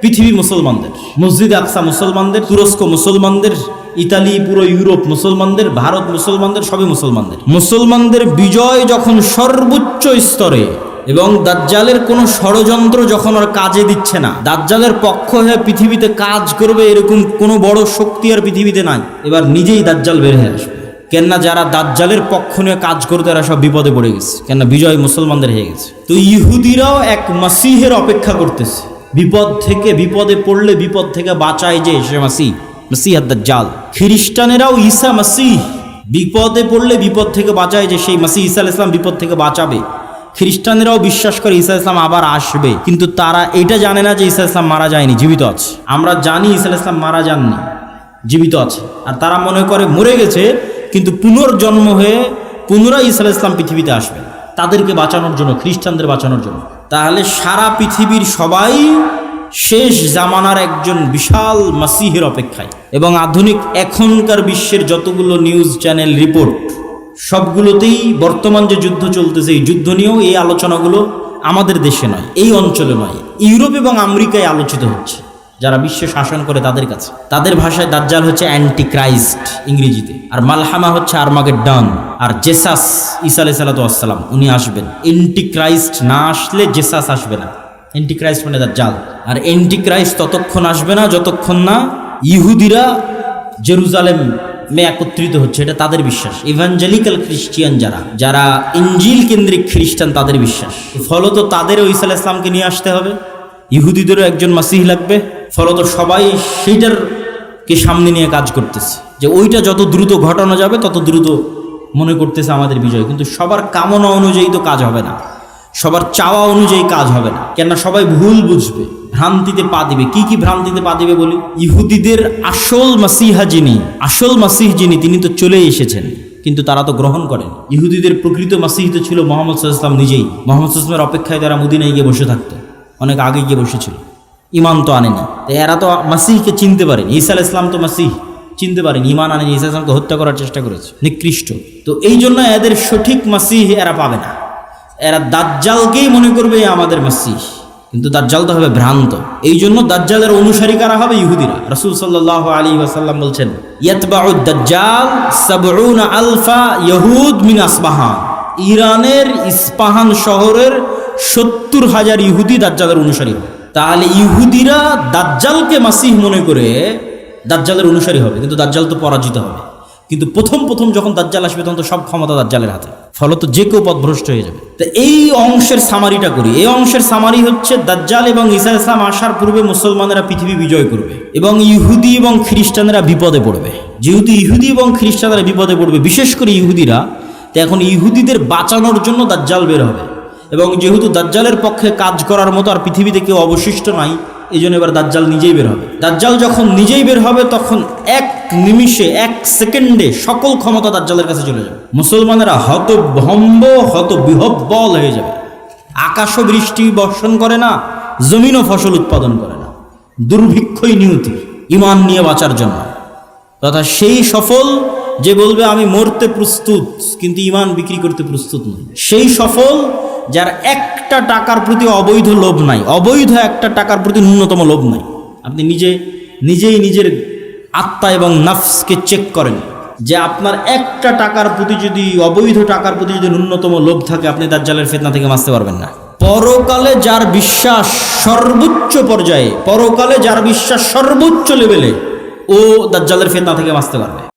পৃথিবী মুসলমানদের, মসজিদ আকসা মুসলমানদের, তুরস্ক মুসলমানদের, ইতালি, পুরো ইউরোপ মুসলমানদের, ভারত মুসলমানদের, সবই মুসলমানদের। মুসলমানদের বিজয় যখন সর্বোচ্চ স্তরে, এবং দাজ্জালের কোনো ষড়যন্ত্র যখন আর কাজে দিচ্ছে না, দাজ্জালের পক্ষ হয়ে পৃথিবীতে কাজ করবে এরকম কোনো বড় শক্তি আর পৃথিবীতে নাই, এবার নিজেই দাজ্জাল বের হয়ে আসবে। কেননা যারা দাজ্জালের পক্ষ নিয়ে কাজ করতে, এরা সব বিপদে পড়ে গেছে, কেননা বিজয় মুসলমানদের হয়ে গেছে। তো ইহুদিরাও এক মাসিহের অপেক্ষা করতেছে, বিপদ থেকে, বিপদে পড়লে বিপদ থেকে বাঁচায় যে সে মাসিহ, মাসিহ দাজ্জাল। খ্রিস্টানেরাও ঈসা মাসিহ, বিপদে পড়লে বিপদ থেকে বাঁচায় যে সেই মাসিহ ঈসা আলাইহিস সালাম বিপদ থেকে বাঁচাবে। খ্রিস্টানেরাও বিশ্বাস করে ঈসা ইসলাম আবার আসবে, কিন্তু তারা এটা জানে না যে ঈসা ইসলাম মারা যায়নি, জীবিত আছে। আমরা জানি ঈসা ইসলাম মারা যাননি, জীবিত আছে। আর তারা মনে করে মরে গেছে, কিন্তু পুনর্জন্ম হয়ে পুনরায় ঈসা ইসলাম পৃথিবীতে আসবে তাদেরকে বাঁচানোর জন্য, খ্রিস্টানদের বাঁচানোর জন্য। তাহলে সারা পৃথিবীর সবাই শেষ জামানার একজন বিশাল মাসিহের অপেক্ষায়। এবং আধুনিক এখনকার বিশ্বের যতগুলো নিউজ চ্যানেল রিপোর্ট, সবগুলোতেই বর্তমান যে যুদ্ধ চলতেছে, এই যুদ্ধ নিয়েও এই আলোচনাগুলো আমাদের দেশে নয়, এই অঞ্চলে নয়, ইউরোপ এবং আমেরিকায় আলোচিত হচ্ছে, যারা বিশ্ব শাসন করে তাদের কাছে। তাদের ভাষায় দাজ্জাল হচ্ছে অ্যান্টি ক্রাইস্ট ইংরেজিতে, আর মালহামা হচ্ছে আর্মাগেড্ডন, আর জেসাস ঈসা আলাইহিস সালাতু ওয়াস সালাম উনি আসবেন। অ্যান্টি ক্রাইস্ট না আসলে জেসাস আসবে না। অ্যান্টি ক্রাইস্ট মানে দাজ্জাল। আর অ্যান্টি ক্রাইস্ট ততক্ষণ আসবে না যতক্ষণ না ইহুদিরা জেরুজালেম একত্রিত হচ্ছে, এটা তাদের বিশ্বাস। ইভাঞ্জেলিক্যাল খ্রিস্টিয়ান যারা ইঞ্জিল কেন্দ্রিক খ্রিস্টান, তাদের বিশ্বাস। ফলত তাদেরও ঈসা আলাইহিস সালামকে নিয়ে আসতে হবে, ইহুদিদেরও একজন মাসিহ লাগবে। ফলত সবাই সেইটারকে সামনে নিয়ে কাজ করতেছে, যে ওইটা যত দ্রুত ঘটানো যাবে তত দ্রুত মনে করতেছে আমাদের বিজয়। কিন্তু সবার কামনা অনুযায়ী তো কাজ হবে না, সবার চাওয়া অনুযায়ী কাজ হবে না, কেননা সবাই ভুল বুঝবে, ভ্রান্তিতে পা দিবে। কি কি ভ্রান্তিতে পা দিবে বলি? ইহুদিদের আসল মাসিহা যিনি, আসল মাসিহ যিনি, তিনি তো চলে এসেছেন, কিন্তু তারা তো গ্রহণ করেন। ইহুদিদের প্রকৃত মাসিহ তো ছিল মুহাম্মদ সাল্লাল্লাহু আলাইহি ওয়াসাল্লাম নিজেই। মুহাম্মদ সাল্লাল্লাহু আলাইহি ওয়াসাল্লামের অপেক্ষায় তারা মদিনায় গিয়ে বসে থাকতো, অনেক আগে গিয়ে বসেছিল, ইমান তো আনেনি। এরা তো মাসিহকে চিনতে পারেনি। ঈসা আলাইহিস সালাম তো মাসিহ চিনতে পারেনি, ইমান আনেনি, ঈসা ইসলামকে হত্যা করার চেষ্টা করেছে, নিকৃষ্ট। তো এই জন্য এদের সঠিক মাসিহ এরা পাবে না, এরা দাজ্জালকেই মনে করবে আমাদের মাসিহ, কিন্তু দাজ্জাল তো হবে ভ্রান্ত। এই জন্য দাজ্জালের অনুসারী কারা হবে? ইহুদিরা। রাসূল সাল্লাল্লাহু আলাইহি ওয়াসাল্লাম বলছেন, ইয়াতবাউদ দাজ্জাল ৭০,০০০ ইয়াহুদ মিন আসবাহান। ইরানের ইস্পাহান শহরের ৭০,০০০ ইহুদি দাজ্জালের অনুসারী হবে। তাহলে ইহুদিরা দাজ্জালকে মাসিহ মনে করে দাজ্জালের অনুসারী হবে, কিন্তু দাজ্জাল তো পরাজিত হবে। কিন্তু প্রথম প্রথম যখন দাজ্জাল আসবে তখন তো সব ক্ষমতা দাজ্জালের হাতে, ফলত যে কেউ পথভ্রষ্ট হয়ে যাবে। তো এই অংশের সামারিটা করি। এই অংশের সামারি হচ্ছে দাজ্জাল এবং ঈসা আলাইহিস সালাম আসার পূর্বে মুসলমানেরা পৃথিবী বিজয় করবে এবং ইহুদি এবং খ্রিস্টানেরা বিপদে পড়বে। যেহেতু ইহুদি এবং খ্রিস্টানেরা বিপদে পড়বে, বিশেষ করে ইহুদিরা, তো এখন ইহুদিদের বাঁচানোর জন্য দাজ্জাল বের হবে। এবং যেহেতু দাজ্জালের পক্ষে কাজ করার মতো আর পৃথিবীতে কেউ অবশিষ্ট নাই, এই জন্য এবার দাজ্জাল নিজেই বের হবে। দাজ্জাল যখন নিজেই বের হবে তখন এক নিমিষে, এক সেকেন্ডে সকল ক্ষমতা দাজ্জালের কাছে চলে যাবে। মুসলমানেরা হতভম্ব, হতবিহ্বল হয়ে যাবে। আকাশও বৃষ্টি বর্ষণ করে না, জমিনও ফসল উৎপাদন করে না, দুর্ভিক্ষই নিয়তি ঈমান নিয়ে বাঁচার জন্য। তথা সেই সফল যে বলবে আমি মরতে প্রস্তুত কিন্তু ঈমান বিক্রি করতে প্রস্তুত নই। সেই সফল যার একটা টাকার প্রতি অবৈধ লোভ নাই, অবৈধ একটা টাকার প্রতি ন্যূনতম লোভ নাই। আপনি নিজেই নিজের আত্মা এবং নফসকে চেক করেন যে আপনার একটা টাকার প্রতি যদি, অবৈধ টাকার প্রতি যদি ন্যূনতম লোভ থাকে, আপনি দাজ্জালের ফিতনা থেকে বাঁচতে পারবেন না। পরকালে যার বিশ্বাস সর্বোচ্চ পর্যায়ে, পরকালে যার বিশ্বাস সর্বোচ্চ লেভেলে, ও দাজ্জালের ফিতনা থেকে বাঁচতে পারবে।